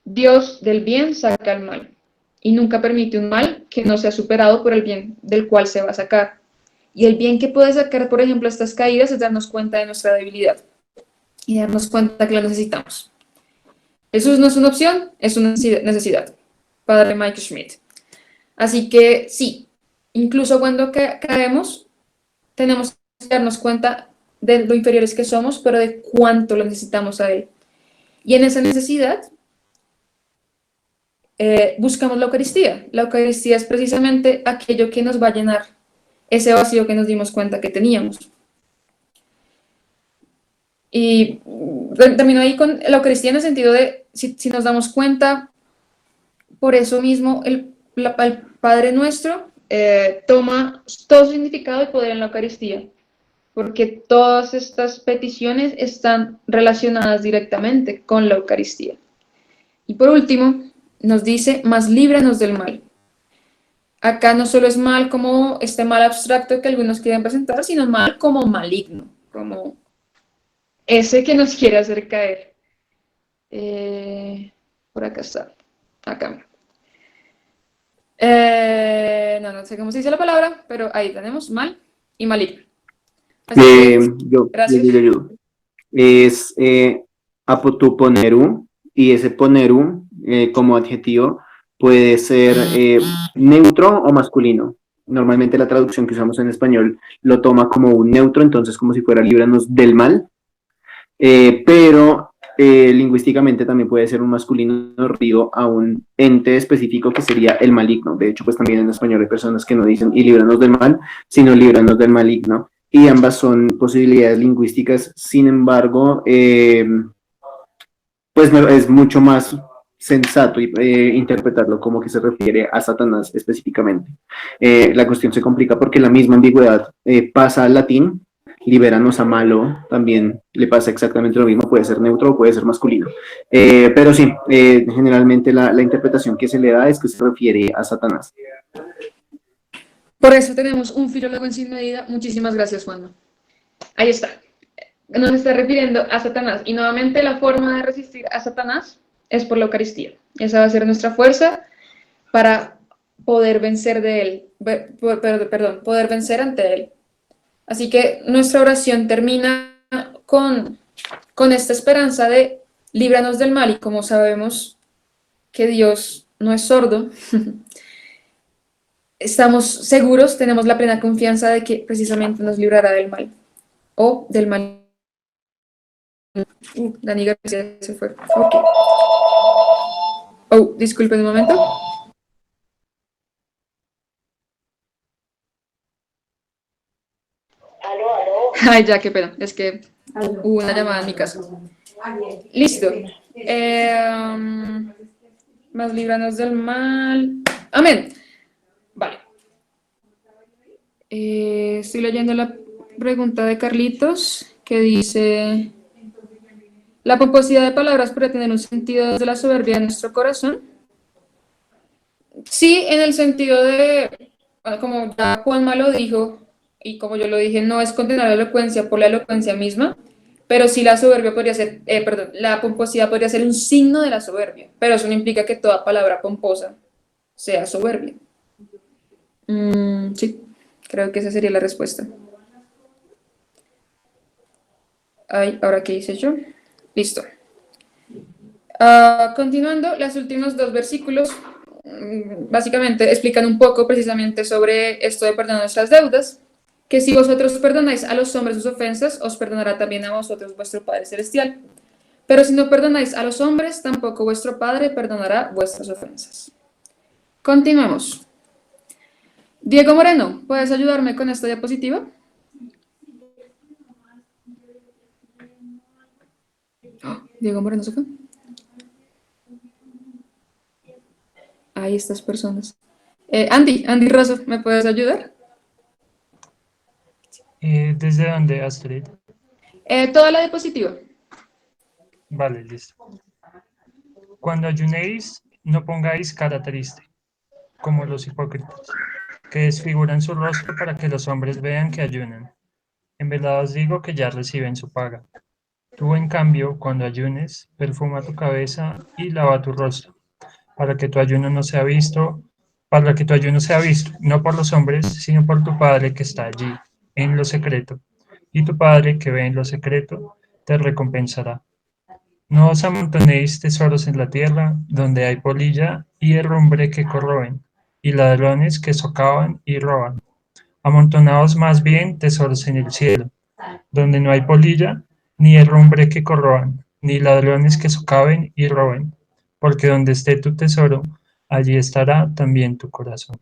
Dios del bien saca el mal. Y nunca permite un mal que no sea superado por el bien del cual se va a sacar. Y el bien que puede sacar, por ejemplo, estas caídas es darnos cuenta de nuestra debilidad y darnos cuenta que la necesitamos. Jesús no es una opción, es una necesidad. Padre Mike Schmidt. Así que sí, incluso cuando caemos, tenemos que darnos cuenta de lo inferiores que somos, pero de cuánto lo necesitamos a Él. Y en esa necesidad buscamos la Eucaristía. La Eucaristía es precisamente aquello que nos va a llenar ese vacío que nos dimos cuenta que teníamos. Y termino ahí con la Eucaristía en el sentido de, si nos damos cuenta, por eso mismo el Padre Nuestro toma todo su significado y poder en la Eucaristía, porque todas estas peticiones están relacionadas directamente con la Eucaristía. Y por último, nos dice, más líbranos del mal. Acá no solo es mal como este mal abstracto que algunos quieren presentar, sino mal como maligno, como ese que nos quiere hacer caer. Por acá está, acá. No sé cómo se dice la palabra, pero ahí tenemos mal y maligno. Así que, Yo gracias. ayudo. Es apotuponeru, y ese poneru como adjetivo puede ser neutro o masculino. Normalmente la traducción que usamos en español lo toma como un neutro, entonces como si fuera líbranos del mal, pero lingüísticamente también puede ser un masculino referido a un ente específico que sería el maligno. De hecho, pues también en español hay personas que no dicen y líbranos del mal, sino líbranos del maligno. Y ambas son posibilidades lingüísticas, sin embargo, pues es mucho más sensato interpretarlo como que se refiere a Satanás específicamente. La cuestión se complica porque la misma ambigüedad pasa al latín, libéranos a malo, también le pasa exactamente lo mismo, puede ser neutro o puede ser masculino. Pero sí, generalmente la interpretación que se le da es que se refiere a Satanás. Por eso tenemos un filólogo en sin medida. Muchísimas gracias, Juan. Ahí está. Nos está refiriendo a Satanás. Y nuevamente la forma de resistir a Satanás es por la Eucaristía. Esa va a ser nuestra fuerza para poder vencer de él, perdón, poder vencer ante él. Así que nuestra oración termina con esta esperanza de líbranos del mal, y como sabemos que Dios no es sordo, estamos seguros, tenemos la plena confianza de que precisamente nos librará del mal, o del mal. Dani García se fue. Ok. Oh, disculpen un momento. Ay, ya, qué pena. Es que hubo una llamada en mi casa. Listo. Más líbranos del mal. Amén. Vale. Estoy leyendo la pregunta de Carlitos, que dice: ¿la pomposidad de palabras puede tener un sentido desde la soberbia de nuestro corazón? Sí, en el sentido de, como ya Juanma lo dijo, y como yo lo dije, no es condenar la elocuencia por la elocuencia misma, pero sí la soberbia podría ser, perdón, la pomposidad podría ser un signo de la soberbia, pero eso no implica que toda palabra pomposa sea soberbia. Sí, creo que esa sería la respuesta. Ay, ¿ahora qué hice yo? Listo. Continuando, los últimos dos versículos básicamente explican un poco precisamente sobre esto de perdonar nuestras deudas, que si vosotros perdonáis a los hombres sus ofensas, os perdonará también a vosotros vuestro Padre Celestial. Pero si no perdonáis a los hombres, tampoco vuestro Padre perdonará vuestras ofensas. Continuemos. Diego Moreno, ¿puedes ayudarme con esta diapositiva? Diego Moreno se fue. Ahí estas personas. Andy Rosso, ¿me puedes ayudar? ¿Desde dónde, Astrid? Toda la diapositiva. Vale, listo. Cuando ayunéis, no pongáis cara triste, como los hipócritas, que desfiguran su rostro para que los hombres vean que ayunan. En verdad os digo que ya reciben su paga. Tú, en cambio, cuando ayunes, perfuma tu cabeza y lava tu rostro, para que tu ayuno no sea visto, para que tu ayuno sea visto, no por los hombres, sino por tu Padre que está allí, en lo secreto. Y tu Padre que ve en lo secreto, te recompensará. No os amontonéis tesoros en la tierra, donde hay polilla y herrumbre que corroen, y ladrones que socavan y roban. Amontonaos más bien tesoros en el cielo, donde no hay polilla, ni herrumbre que corroan, ni ladrones que socaven y roben, porque donde esté tu tesoro, allí estará también tu corazón.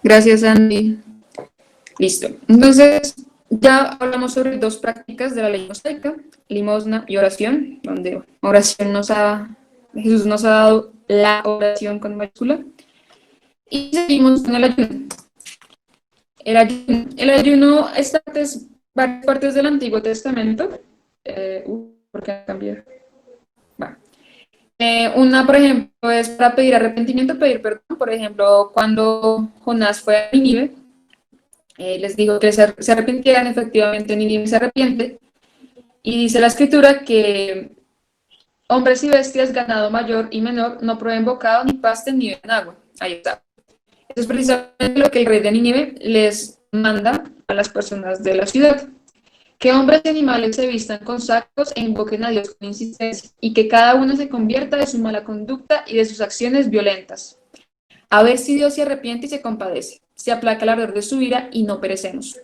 Gracias, Andy. Listo. Entonces, ya hablamos sobre dos prácticas de la ley mosaica, limosna y oración, donde Jesús nos ha dado la oración con mayúscula. Y seguimos con el ayuno. El ayuno está en varias partes del Antiguo Testamento. ¿Por qué cambiar? Va. Una, por ejemplo, es para pedir arrepentimiento, pedir perdón. Por ejemplo, cuando Jonás fue a Nínive, les dijo que se arrepintieran. Efectivamente, Nínive se arrepiente. Y dice la Escritura que hombres y bestias, ganado mayor y menor, no prueben bocado, ni pasten, ni beben agua. Ahí está. Eso es precisamente lo que el rey de Nínive les manda a las personas de la ciudad, Que hombres y animales se vistan con sacos e invoquen a Dios con insistencia, y que cada uno se convierta de su mala conducta y de sus acciones violentas. A ver si Dios se arrepiente y se compadece, se aplaca el ardor de su ira y no perecemos.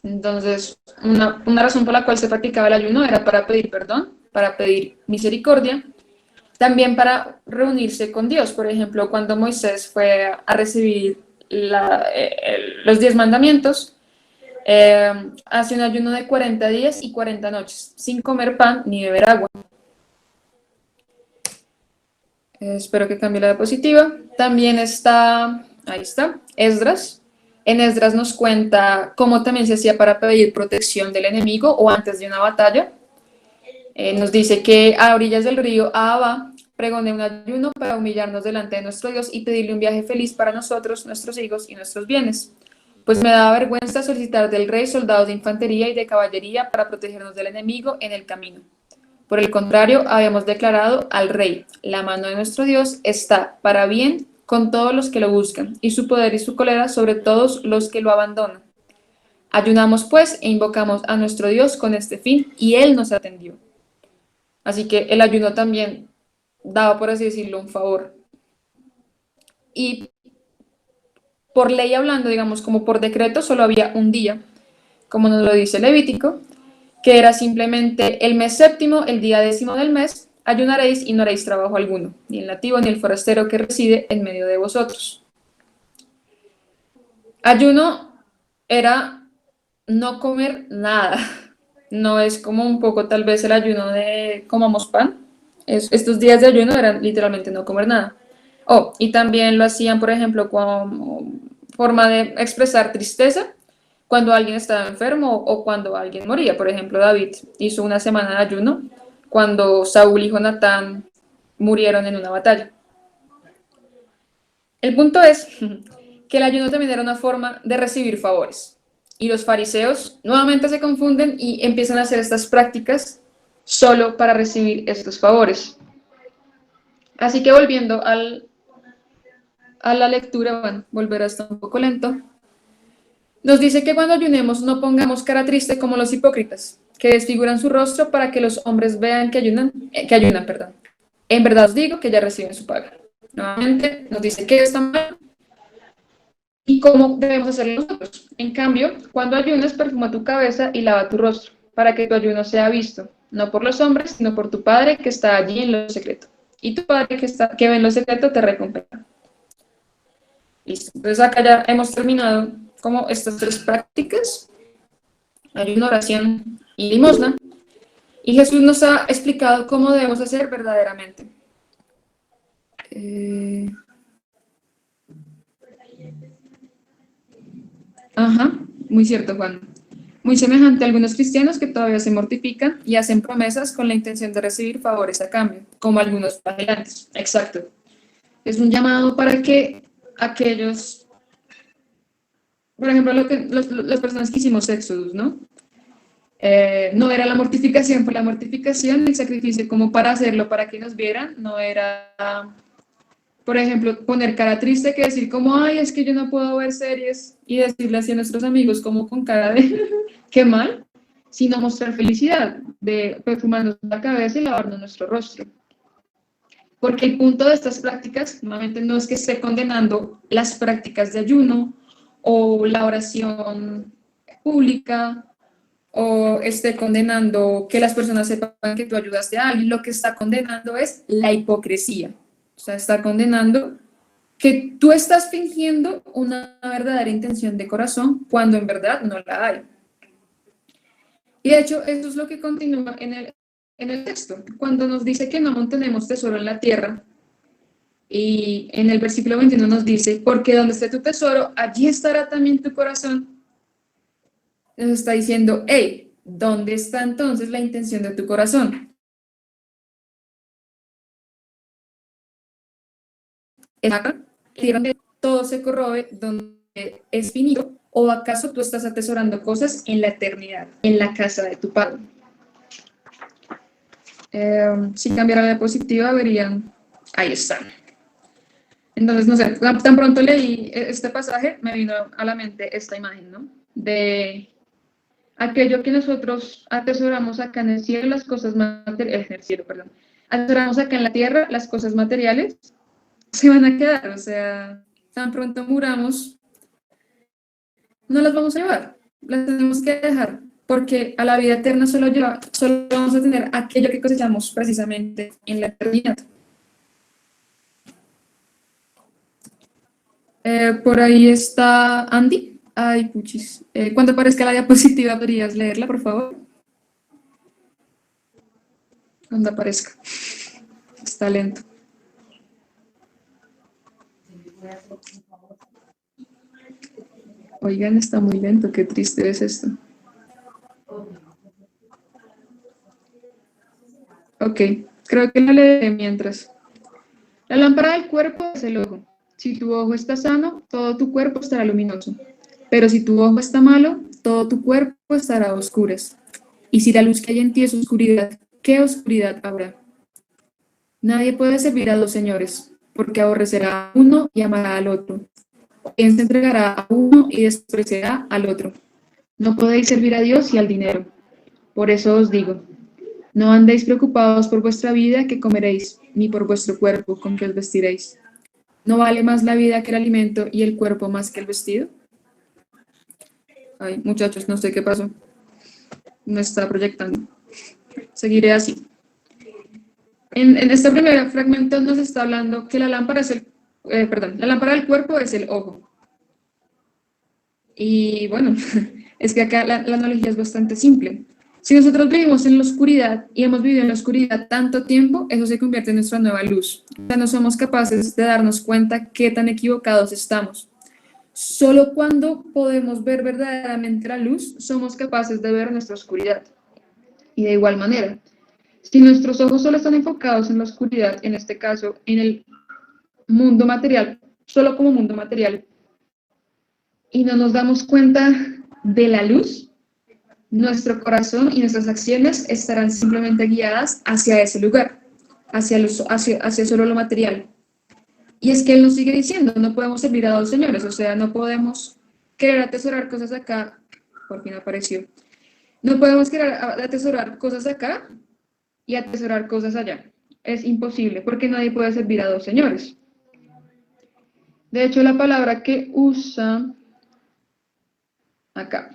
Entonces, una razón por la cual se practicaba el ayuno era para pedir perdón, para pedir misericordia, también para reunirse con Dios. Por ejemplo, cuando Moisés fue a recibir los 10 mandamientos, hace un ayuno de 40 días y 40 noches, sin comer pan ni beber agua. Espero que cambie la diapositiva. También está, ahí está, Esdras. En Esdras nos cuenta cómo también se hacía para pedir protección del enemigo o antes de una batalla. Nos dice que a orillas del río Ahava pregoné un ayuno para humillarnos delante de nuestro Dios y pedirle un viaje feliz para nosotros, nuestros hijos y nuestros bienes. Pues me daba vergüenza solicitar del rey soldados de infantería y de caballería para protegernos del enemigo en el camino. Por el contrario, habíamos declarado al rey, la mano de nuestro Dios está para bien con todos los que lo buscan, y su poder y su cólera sobre todos los que lo abandonan. Ayunamos pues e invocamos a nuestro Dios con este fin, y él nos atendió. Así que el ayuno también daba, por así decirlo, un favor. Y por ley hablando, digamos, como por decreto, solo había un día, como nos lo dice Levítico, que era simplemente el mes séptimo, el día 10º del mes, ayunaréis y no haréis trabajo alguno, ni el nativo ni el forastero que reside en medio de vosotros. Ayuno era no comer nada. No es como un poco tal vez el ayuno de comamos pan. Estos días de ayuno eran literalmente no comer nada. Oh, y también lo hacían, por ejemplo, como forma de expresar tristeza cuando alguien estaba enfermo o cuando alguien moría. Por ejemplo, David hizo una semana de ayuno cuando Saúl y Jonatán murieron en una batalla. El punto es que el ayuno también era una forma de recibir favores. Y los fariseos nuevamente se confunden y empiezan a hacer estas prácticas solo para recibir estos favores. Así que volviendo a la lectura, bueno, volver a estar un poco lento, nos dice que cuando ayunemos no pongamos cara triste como los hipócritas, que desfiguran su rostro para que los hombres vean que ayunan. En verdad os digo que ya reciben su paga. Nuevamente nos dice que está mal y cómo debemos hacerlo nosotros. En cambio, cuando ayunes, perfuma tu cabeza y lava tu rostro, para que tu ayuno sea visto, no por los hombres, sino por tu Padre que está allí en lo secreto. Y tu Padre que ve en lo secreto te recompensa. Listo. Entonces acá ya hemos terminado como estas 3 prácticas: ayuno, oración y limosna. Y Jesús nos ha explicado cómo debemos hacer verdaderamente. Ajá, muy cierto, Juan. Muy semejante a algunos cristianos que todavía se mortifican y hacen promesas con la intención de recibir favores a cambio, como algunos flagelantes. Exacto. Es un llamado para que aquellos, por ejemplo, las personas que hicimos Éxodus, ¿no? No era la mortificación por la mortificación, el sacrificio como para hacerlo, para que nos vieran, no era, por ejemplo, poner cara triste, que decir como, ay, es que yo no puedo ver series, y decirle así a nuestros amigos como con cara de, qué mal, sino mostrar felicidad, de perfumarnos la cabeza y lavarnos nuestro rostro. Porque el punto de estas prácticas, nuevamente, no es que esté condenando las prácticas de ayuno o la oración pública, o esté condenando que las personas sepan que tú ayudaste a alguien. Lo que está condenando es la hipocresía. O sea, está condenando que tú estás fingiendo una verdadera intención de corazón cuando en verdad no la hay. Y de hecho, eso es lo que continúa en el texto. Cuando nos dice que no amontonemos tesoro en la tierra, y en el versículo 21 nos dice, porque donde esté tu tesoro, allí estará también tu corazón. Nos está diciendo, hey, ¿dónde está entonces la intención de tu corazón? ¿Es acá? ¿Donde todo se corroe, donde es finito? ¿O acaso tú estás atesorando cosas en la eternidad, en la casa de tu Padre? Si cambiara la diapositiva, verían, ahí está. Entonces, no sé, tan pronto leí este pasaje, me vino a la mente esta imagen, ¿no? De aquello que nosotros atesoramos acá en el cielo, las cosas materiales, en el cielo, perdón, atesoramos acá en la tierra, las cosas materiales, se van a quedar, o sea, tan pronto muramos, no las vamos a llevar, las tenemos que dejar, porque a la vida eterna solo vamos a tener aquello que cosechamos precisamente en la eternidad. Por ahí está Andy. Ay, puchis. Cuando aparezca la diapositiva, ¿podrías leerla, por favor? Cuando aparezca. Está lento. Oigan, está muy lento. Qué triste es esto. Ok, creo que la leeré mientras. La lámpara del cuerpo es el ojo. Si tu ojo está sano, todo tu cuerpo estará luminoso. Pero si tu ojo está malo, todo tu cuerpo estará a oscuras. Y si la luz que hay en ti es oscuridad, ¿qué oscuridad habrá? Nadie puede servir a dos señores, porque aborrecerá a uno y amará al otro. O bien se entregará a uno y despreciará al otro. No podéis servir a Dios y al dinero. Por eso os digo, no andéis preocupados por vuestra vida que comeréis, ni por vuestro cuerpo con que os vestiréis. ¿No vale más la vida que el alimento y el cuerpo más que el vestido? Ay, muchachos, no sé qué pasó. No está proyectando. Seguiré así. En este primer fragmento nos está hablando que la lámpara es la lámpara del cuerpo es el ojo. Y bueno, es que acá la analogía es bastante simple. Si nosotros vivimos en la oscuridad y hemos vivido en la oscuridad tanto tiempo, eso se convierte en nuestra nueva luz. O sea, no somos capaces de darnos cuenta qué tan equivocados estamos. Solo cuando podemos ver verdaderamente la luz, somos capaces de ver nuestra oscuridad. Y de igual manera, si nuestros ojos solo están enfocados en la oscuridad, en este caso, en el mundo material, solo como mundo material, y no nos damos cuenta de la luz, nuestro corazón y nuestras acciones estarán simplemente guiadas hacia ese lugar, hacia solo lo material. Y es que él nos sigue diciendo, no podemos servir a dos señores, o sea, no podemos querer atesorar cosas acá, por fin apareció, no podemos querer atesorar cosas acá y atesorar cosas allá. Es imposible, porque nadie puede servir a dos señores. De hecho, la palabra que usa acá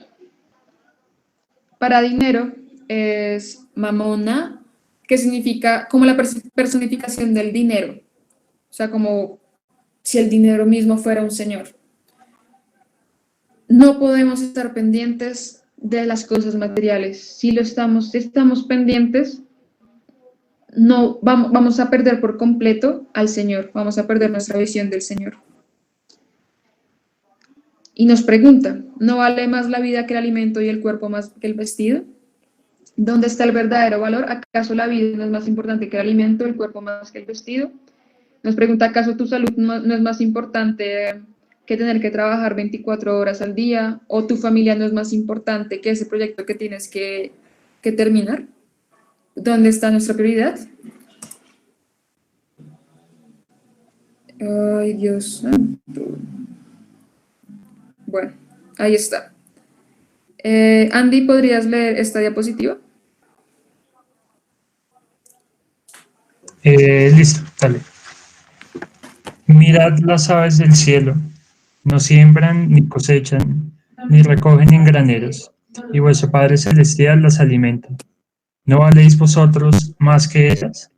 para dinero es mamona, que significa como la personificación del dinero. O sea, como si el dinero mismo fuera un señor. No podemos estar pendientes de las cosas materiales. Si estamos pendientes, no vamos a perder por completo al Señor, vamos a perder nuestra visión del Señor. Y nos pregunta, ¿no vale más la vida que el alimento y el cuerpo más que el vestido? ¿Dónde está el verdadero valor? ¿Acaso la vida no es más importante que el alimento, el cuerpo más que el vestido? Nos pregunta, ¿acaso tu salud no es más importante que tener que trabajar 24 horas al día? ¿O tu familia no es más importante que ese proyecto que tienes que terminar? ¿Dónde está nuestra prioridad? Ay, Dios santo. Bueno, ahí está. Andy, ¿podrías leer esta diapositiva? Listo, dale. Mirad las aves del cielo, no siembran ni cosechan, ni recogen en graneros, y vuestro Padre Celestial las alimenta. ¿No valéis vosotros más que ellas?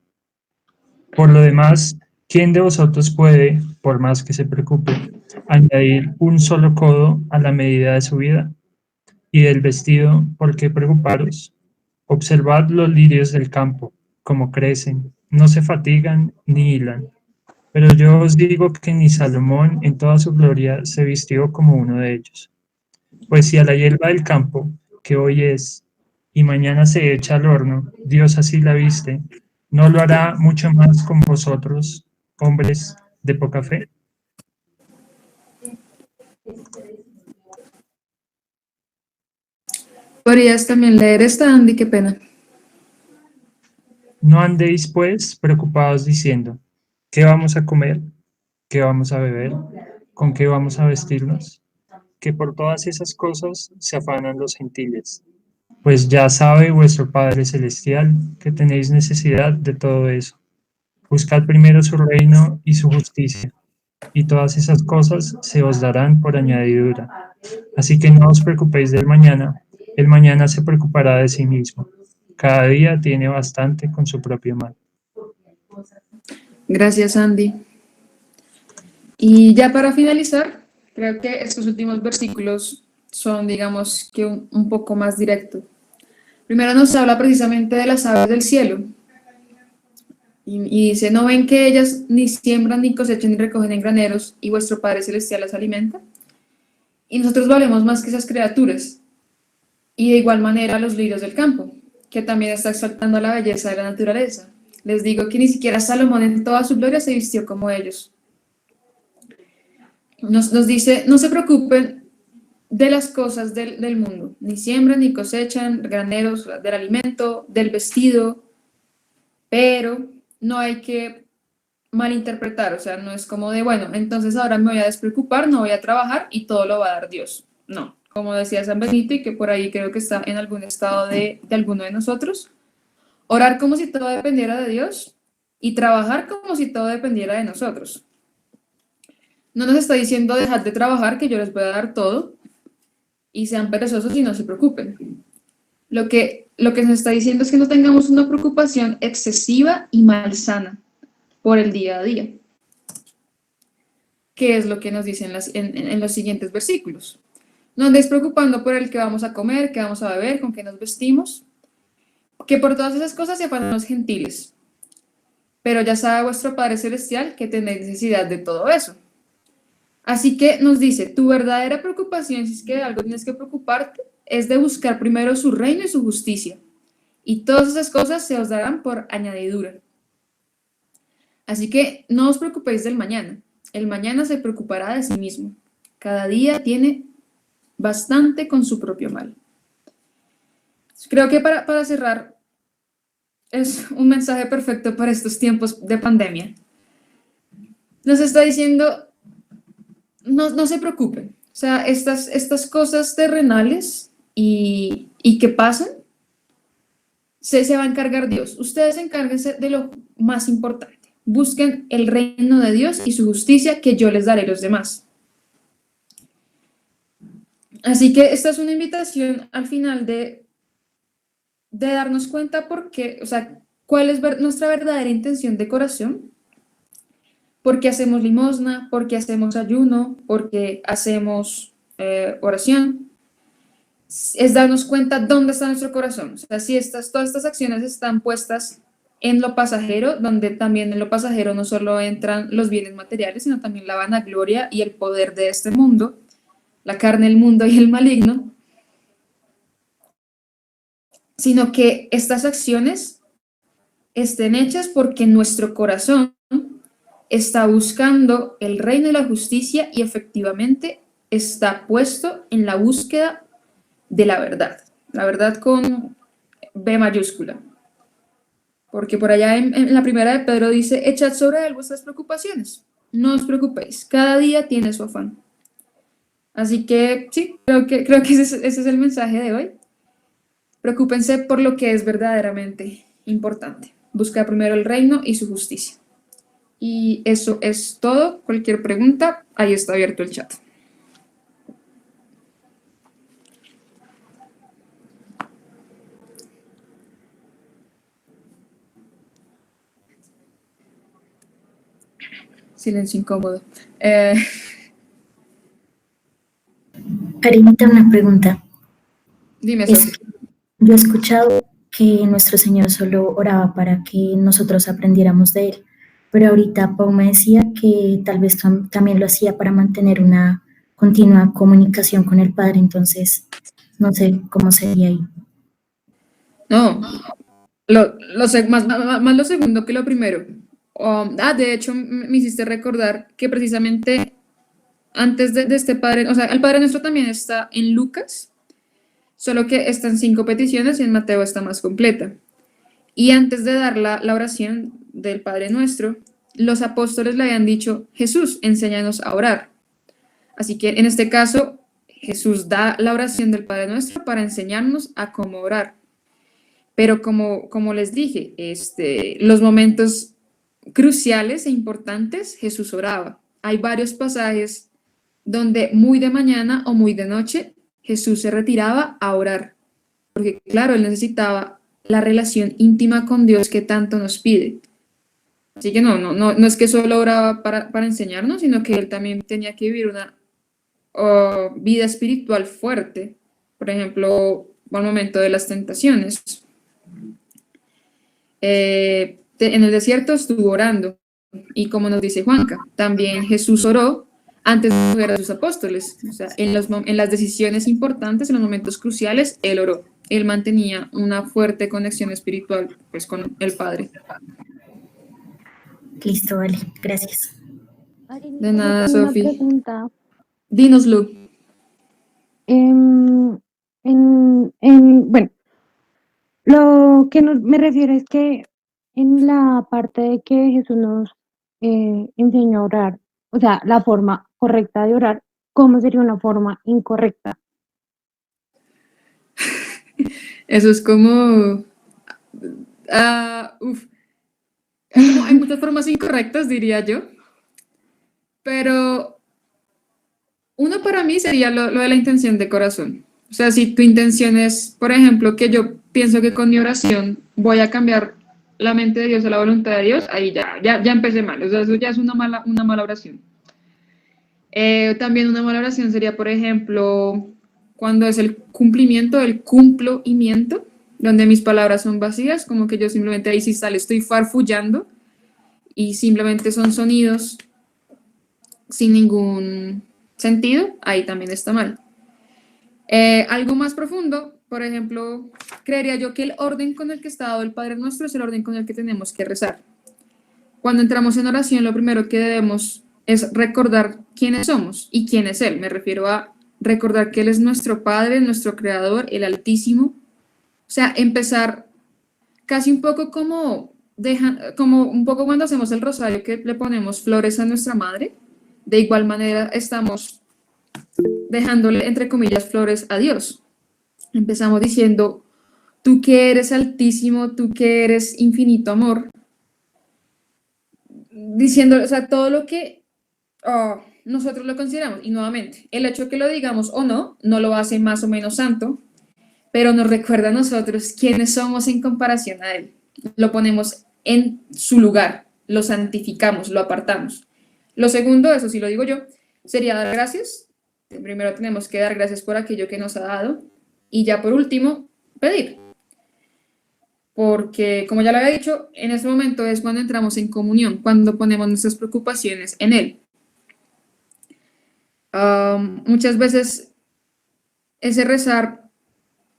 Por lo demás, ¿quién de vosotros puede, por más que se preocupe, añadir un solo codo a la medida de su vida? Y del vestido, ¿por qué preocuparos? Observad los lirios del campo, cómo crecen, no se fatigan ni hilan. Pero yo os digo que ni Salomón en toda su gloria se vistió como uno de ellos. Pues si a la hierba del campo, que hoy es y mañana se echa al horno, Dios así la viste, ¿no lo hará mucho más con vosotros, hombres de poca fe? ¿Podrías también leer esta, Andy? Qué pena. No andéis, pues, preocupados diciendo, ¿qué vamos a comer? ¿Qué vamos a beber? ¿Con qué vamos a vestirnos? Que por todas esas cosas se afanan los gentiles. pues ya sabe vuestro Padre Celestial que tenéis necesidad de todo eso. Buscad primero su reino y su justicia, y todas esas cosas se os darán por añadidura. Así que no os preocupéis del mañana, el mañana se preocupará de sí mismo. Cada día tiene bastante con su propio mal. Gracias, Andy. Y ya para finalizar, creo que estos últimos versículos son, digamos, que un poco más directos. Primero nos habla precisamente de las aves del cielo. Y dice, ¿no ven que ellas ni siembran, ni cosechan, ni recogen en graneros, y vuestro Padre Celestial las alimenta? Y nosotros valemos más que esas criaturas. Y de igual manera los lirios del campo, que también está exaltando la belleza de la naturaleza. Les digo que ni siquiera Salomón en toda su gloria se vistió como ellos. Nos dice, no se preocupen de las cosas del mundo, ni siembran, ni cosechan, graneros del alimento, del vestido, pero no hay que malinterpretar, o sea, no es como de, bueno, entonces ahora me voy a despreocupar, no voy a trabajar y todo lo va a dar Dios. No, como decía San Benito, y que por ahí creo que está en algún estado de alguno de nosotros, orar como si todo dependiera de Dios y trabajar como si todo dependiera de nosotros. No nos está diciendo dejad de trabajar, que yo les voy a dar todo, y sean perezosos y no se preocupen. Lo que nos está diciendo es que no tengamos una preocupación excesiva y malsana por el día a día, que es lo que nos dice en los siguientes versículos. No andéis preocupando por el que vamos a comer, qué vamos a beber, con qué nos vestimos, que por todas esas cosas se afanan los gentiles. Pero ya sabe vuestro Padre Celestial que tenéis necesidad de todo eso. Así que nos dice, tu verdadera preocupación, si es que de algo tienes que preocuparte, es de buscar primero su reino y su justicia. Y todas esas cosas se os darán por añadidura. Así que no os preocupéis del mañana. El mañana se preocupará de sí mismo. Cada día tiene bastante con su propio mal. Creo que para cerrar, es un mensaje perfecto para estos tiempos de pandemia. Nos está diciendo, no se preocupen. O sea, estas cosas terrenales y que pasan, se va a encargar Dios. Ustedes encárguense de lo más importante. Busquen el reino de Dios y su justicia, que yo les daré los demás. Así que esta es una invitación al final de darnos cuenta o sea, cuál es nuestra verdadera intención de corazón. ¿Por qué hacemos limosna? ¿Por qué hacemos ayuno? ¿Por qué hacemos oración? Es darnos cuenta dónde está nuestro corazón. O sea, si todas estas acciones están puestas en lo pasajero, donde también en lo pasajero no solo entran los bienes materiales, sino también la vanagloria y el poder de este mundo, la carne, el mundo y el maligno, sino que estas acciones estén hechas porque nuestro corazón está buscando el reino y la justicia y efectivamente está puesto en la búsqueda de la verdad con B mayúscula. Porque por allá en la primera de Pedro dice, echad sobre él vuestras preocupaciones, no os preocupéis, cada día tiene su afán. Así que sí, creo que ese es el mensaje de hoy. Preocúpense por lo que es verdaderamente importante. Busca primero el reino y su justicia. Y eso es todo. Cualquier pregunta, ahí está abierto el chat. Silencio incómodo. Karinita, una pregunta. Dime, Es Sofi. que yo he escuchado que nuestro Señor solo oraba para que nosotros aprendiéramos de Él, pero ahorita Pau me decía que tal vez también lo hacía para mantener una continua comunicación con el Padre, entonces no sé cómo sería ahí. No, más lo segundo que lo primero. De hecho, me hiciste recordar que precisamente antes de este Padre, o sea, el Padre Nuestro también está en Lucas, solo que está en 5 peticiones y en Mateo está más completa. Y antes de dar la oración del Padre Nuestro, los apóstoles le habían dicho, Jesús, enséñanos a orar. Así que en este caso, Jesús da la oración del Padre Nuestro para enseñarnos a cómo orar. Pero como les dije, los momentos cruciales e importantes, Jesús oraba. Hay varios pasajes donde muy de mañana o muy de noche Jesús se retiraba a orar, porque claro, él necesitaba la relación íntima con Dios que tanto nos pide. Así que no es que solo oraba para enseñarnos, sino que él también tenía que vivir una vida espiritual fuerte, por ejemplo, al momento de las tentaciones. En el desierto estuvo orando, y como nos dice Juanca, también Jesús oró antes de escoger a sus apóstoles. O sea, en las decisiones importantes, en los momentos cruciales, él oró. Él mantenía una fuerte conexión espiritual, pues, con el Padre. Listo, vale, gracias. De nada, Tengo una Sofi. pregunta. Dinos, Lu. Bueno, lo que me refiero es que en la parte de que Jesús nos enseñó a orar, o sea, la forma correcta de orar, ¿cómo sería una forma incorrecta? Eso es como... hay muchas formas incorrectas, diría yo. Pero uno para mí sería lo de la intención de corazón. O sea, si tu intención es, por ejemplo, que yo pienso que con mi oración voy a cambiar la mente de Dios a la voluntad de Dios, ahí ya empecé mal. O sea, eso ya es una mala oración. También una mala oración sería, por ejemplo, cuando es el cumplimiento, el cumplimiento, donde mis palabras son vacías, como que yo simplemente ahí sí estoy farfullando y simplemente son sonidos sin ningún sentido, ahí también está mal. Algo más profundo, por ejemplo, creería yo que el orden con el que está dado el Padre Nuestro es el orden con el que tenemos que rezar. Cuando entramos en oración, lo primero que debemos es recordar quiénes somos y quién es Él. Me refiero a recordar que Él es nuestro Padre, nuestro Creador, el Altísimo. O sea, empezar casi un poco como un poco cuando hacemos el rosario, que le ponemos flores a nuestra Madre. De igual manera estamos dejándole, entre comillas, flores a Dios. Empezamos diciendo, tú que eres altísimo, tú que eres infinito amor, diciendo, o sea, todo lo que nosotros lo consideramos. Y nuevamente, el hecho de que lo digamos o no lo hace más o menos santo, pero nos recuerda a nosotros quiénes somos en comparación a Él. Lo ponemos en su lugar, lo santificamos, lo apartamos. Lo segundo, eso sí lo digo yo, sería dar gracias. Primero tenemos que dar gracias por aquello que nos ha dado y ya por último, pedir. Porque, como ya lo había dicho, en ese momento es cuando entramos en comunión, cuando ponemos nuestras preocupaciones en Él. Muchas veces ese rezar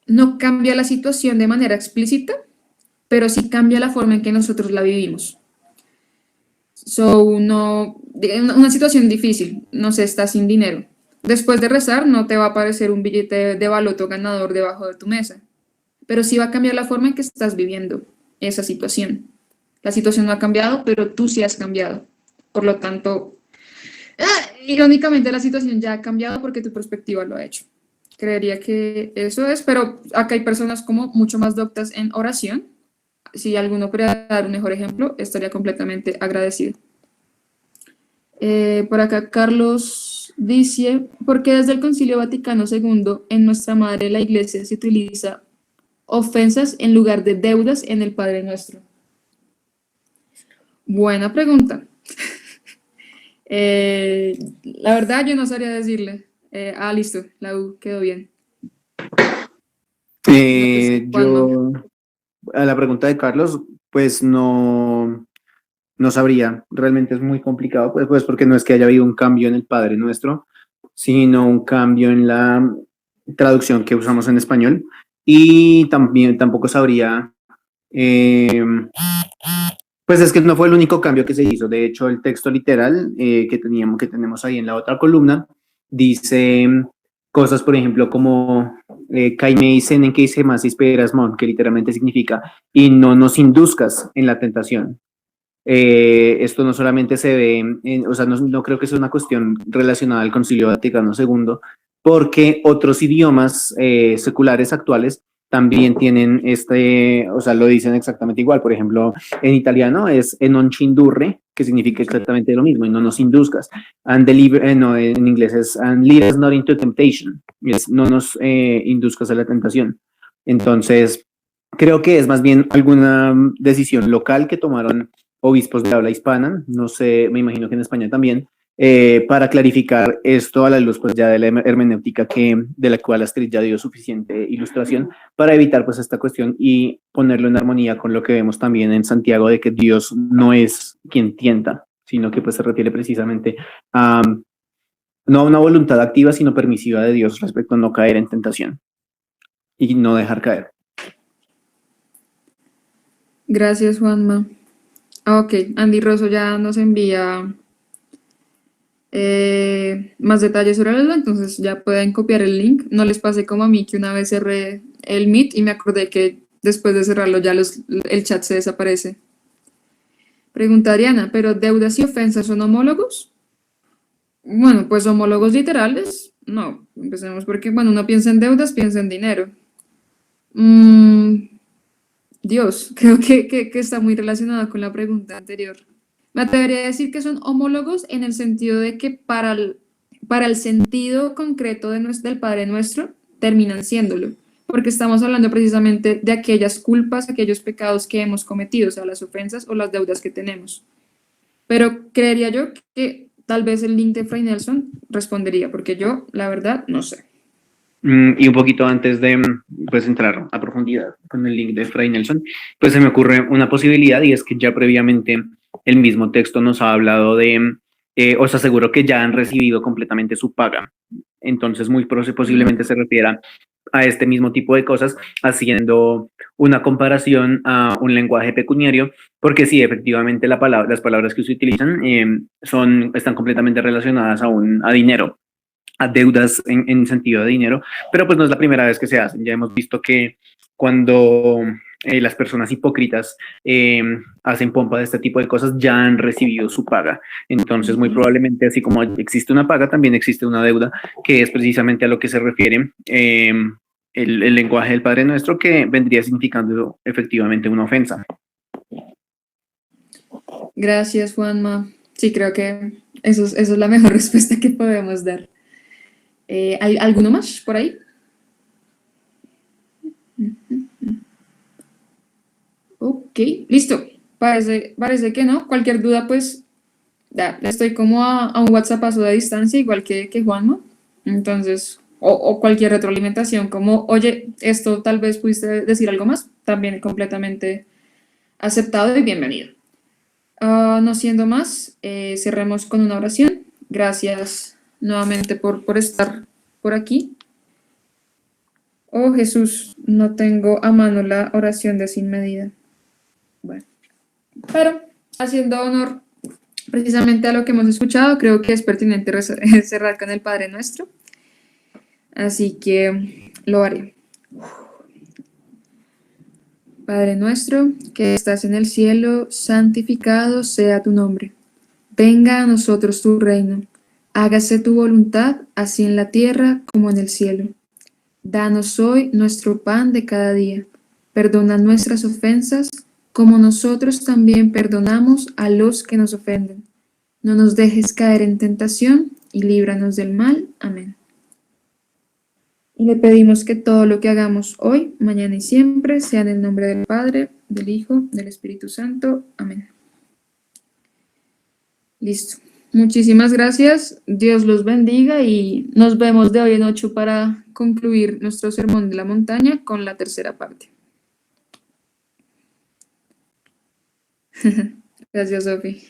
no cambia la situación de manera explícita, pero sí cambia la forma en que nosotros la vivimos. Una situación difícil, no sé, estás sin dinero. Después de rezar, no te va a aparecer un billete de baloto ganador debajo de tu mesa, pero sí va a cambiar la forma en que estás viviendo esa situación. La situación no ha cambiado, pero tú sí has cambiado. Por lo tanto, irónicamente la situación ya ha cambiado porque tu perspectiva lo ha hecho. Creería que eso es, pero acá hay personas como mucho más doctas en oración. Si alguno pudiera dar un mejor ejemplo, estaría completamente agradecido. Por acá Carlos dice, ¿por qué desde el Concilio Vaticano II en nuestra madre la Iglesia se utiliza ofensas en lugar de deudas en el Padre Nuestro? Buena pregunta. La verdad yo no sabría decirle. Listo, la U quedó bien. Yo, a la pregunta de Carlos, pues no sabría. Realmente es muy complicado, pues porque no es que haya habido un cambio en el Padre Nuestro, sino un cambio en la traducción que usamos en español. Y también tampoco sabría, pues es que no fue el único cambio que se hizo. De hecho, el texto literal que tenemos ahí en la otra columna dice cosas, por ejemplo, como Caimei en que dice más mon, que literalmente significa y no nos induzcas en la tentación. Esto no solamente se ve, o sea, no creo que sea una cuestión relacionada al Concilio Vaticano II, porque otros idiomas seculares actuales también tienen o sea, lo dicen exactamente igual. Por ejemplo, en italiano es e non ci indurre, que significa exactamente lo mismo, y no nos induzcas. No, en inglés es and lead us not into temptation, es no nos induzcas a la tentación. Entonces, creo que es más bien alguna decisión local que tomaron obispos de habla hispana, no sé, me imagino que en España también, para clarificar esto a la luz pues ya de la hermenéutica de la cual Astrid ya dio suficiente ilustración, para evitar pues esta cuestión y ponerlo en armonía con lo que vemos también en Santiago de que Dios no es quien tienta, sino que pues se refiere precisamente a no a una voluntad activa, sino permisiva de Dios respecto a no caer en tentación y no dejar caer. Gracias, Juanma. Ok, Andy Rosso ya nos envía más detalles sobre el entonces ya pueden copiar el link. No les pase como a mí que una vez cerré el Meet y me acordé que después de cerrarlo ya el chat se desaparece. Pregunta Ariana, ¿pero deudas y ofensas son homólogos? Bueno, pues homólogos literales, no. Empecemos porque cuando uno piensa en deudas, piensa en dinero. Dios, creo que está muy relacionada con la pregunta anterior. Me atrevería a decir que son homólogos en el sentido de que para el sentido concreto del Padre Nuestro, terminan siéndolo, porque estamos hablando precisamente de aquellas culpas, aquellos pecados que hemos cometido, o sea, las ofensas o las deudas que tenemos. Pero creería yo que tal vez el link de Fray Nelson respondería, porque yo, la verdad, no sé. Y un poquito antes de pues, entrar a profundidad con el link de Fray Nelson, pues se me ocurre una posibilidad y es que ya previamente el mismo texto nos ha hablado os aseguro que ya han recibido completamente su paga. Entonces muy posiblemente se refiera a este mismo tipo de cosas, haciendo una comparación a un lenguaje pecuniario, porque sí, efectivamente las palabras que se utilizan están completamente relacionadas a dinero, a deudas en sentido de dinero, pero pues no es la primera vez que se hacen. Ya hemos visto que cuando las personas hipócritas hacen pompa de este tipo de cosas, ya han recibido su paga. Entonces, muy probablemente, así como existe una paga, también existe una deuda, que es precisamente a lo que se refiere el lenguaje del Padre Nuestro, que vendría significando efectivamente una ofensa. Gracias, Juanma. Sí, creo que eso es la mejor respuesta que podemos dar. ¿Hay alguno más por ahí? Ok, listo. Parece que no. Cualquier duda, pues, estoy como a un WhatsAppazo de distancia, igual que Juanma. Entonces, o cualquier retroalimentación, como, oye, esto tal vez pudiste decir algo más, también completamente aceptado y bienvenido. No siendo más, cerremos con una oración. Gracias nuevamente por estar por aquí. Oh Jesús, no tengo a mano la oración de sin medida. Bueno, pero haciendo honor precisamente a lo que hemos escuchado, creo que es pertinente cerrar con el Padre Nuestro. Así que lo haré. Padre nuestro, que estás en el cielo, santificado sea tu nombre. Venga a nosotros tu reino. Hágase tu voluntad, así en la tierra como en el cielo. Danos hoy nuestro pan de cada día. Perdona nuestras ofensas, como nosotros también perdonamos a los que nos ofenden. No nos dejes caer en tentación y líbranos del mal. Amén. Y le pedimos que todo lo que hagamos hoy, mañana y siempre sea en el nombre del Padre, del Hijo, del Espíritu Santo. Amén. Listo. Muchísimas gracias. Dios los bendiga y nos vemos de hoy en 8 para concluir nuestro sermón de la montaña con la tercera parte. Gracias, Sofi.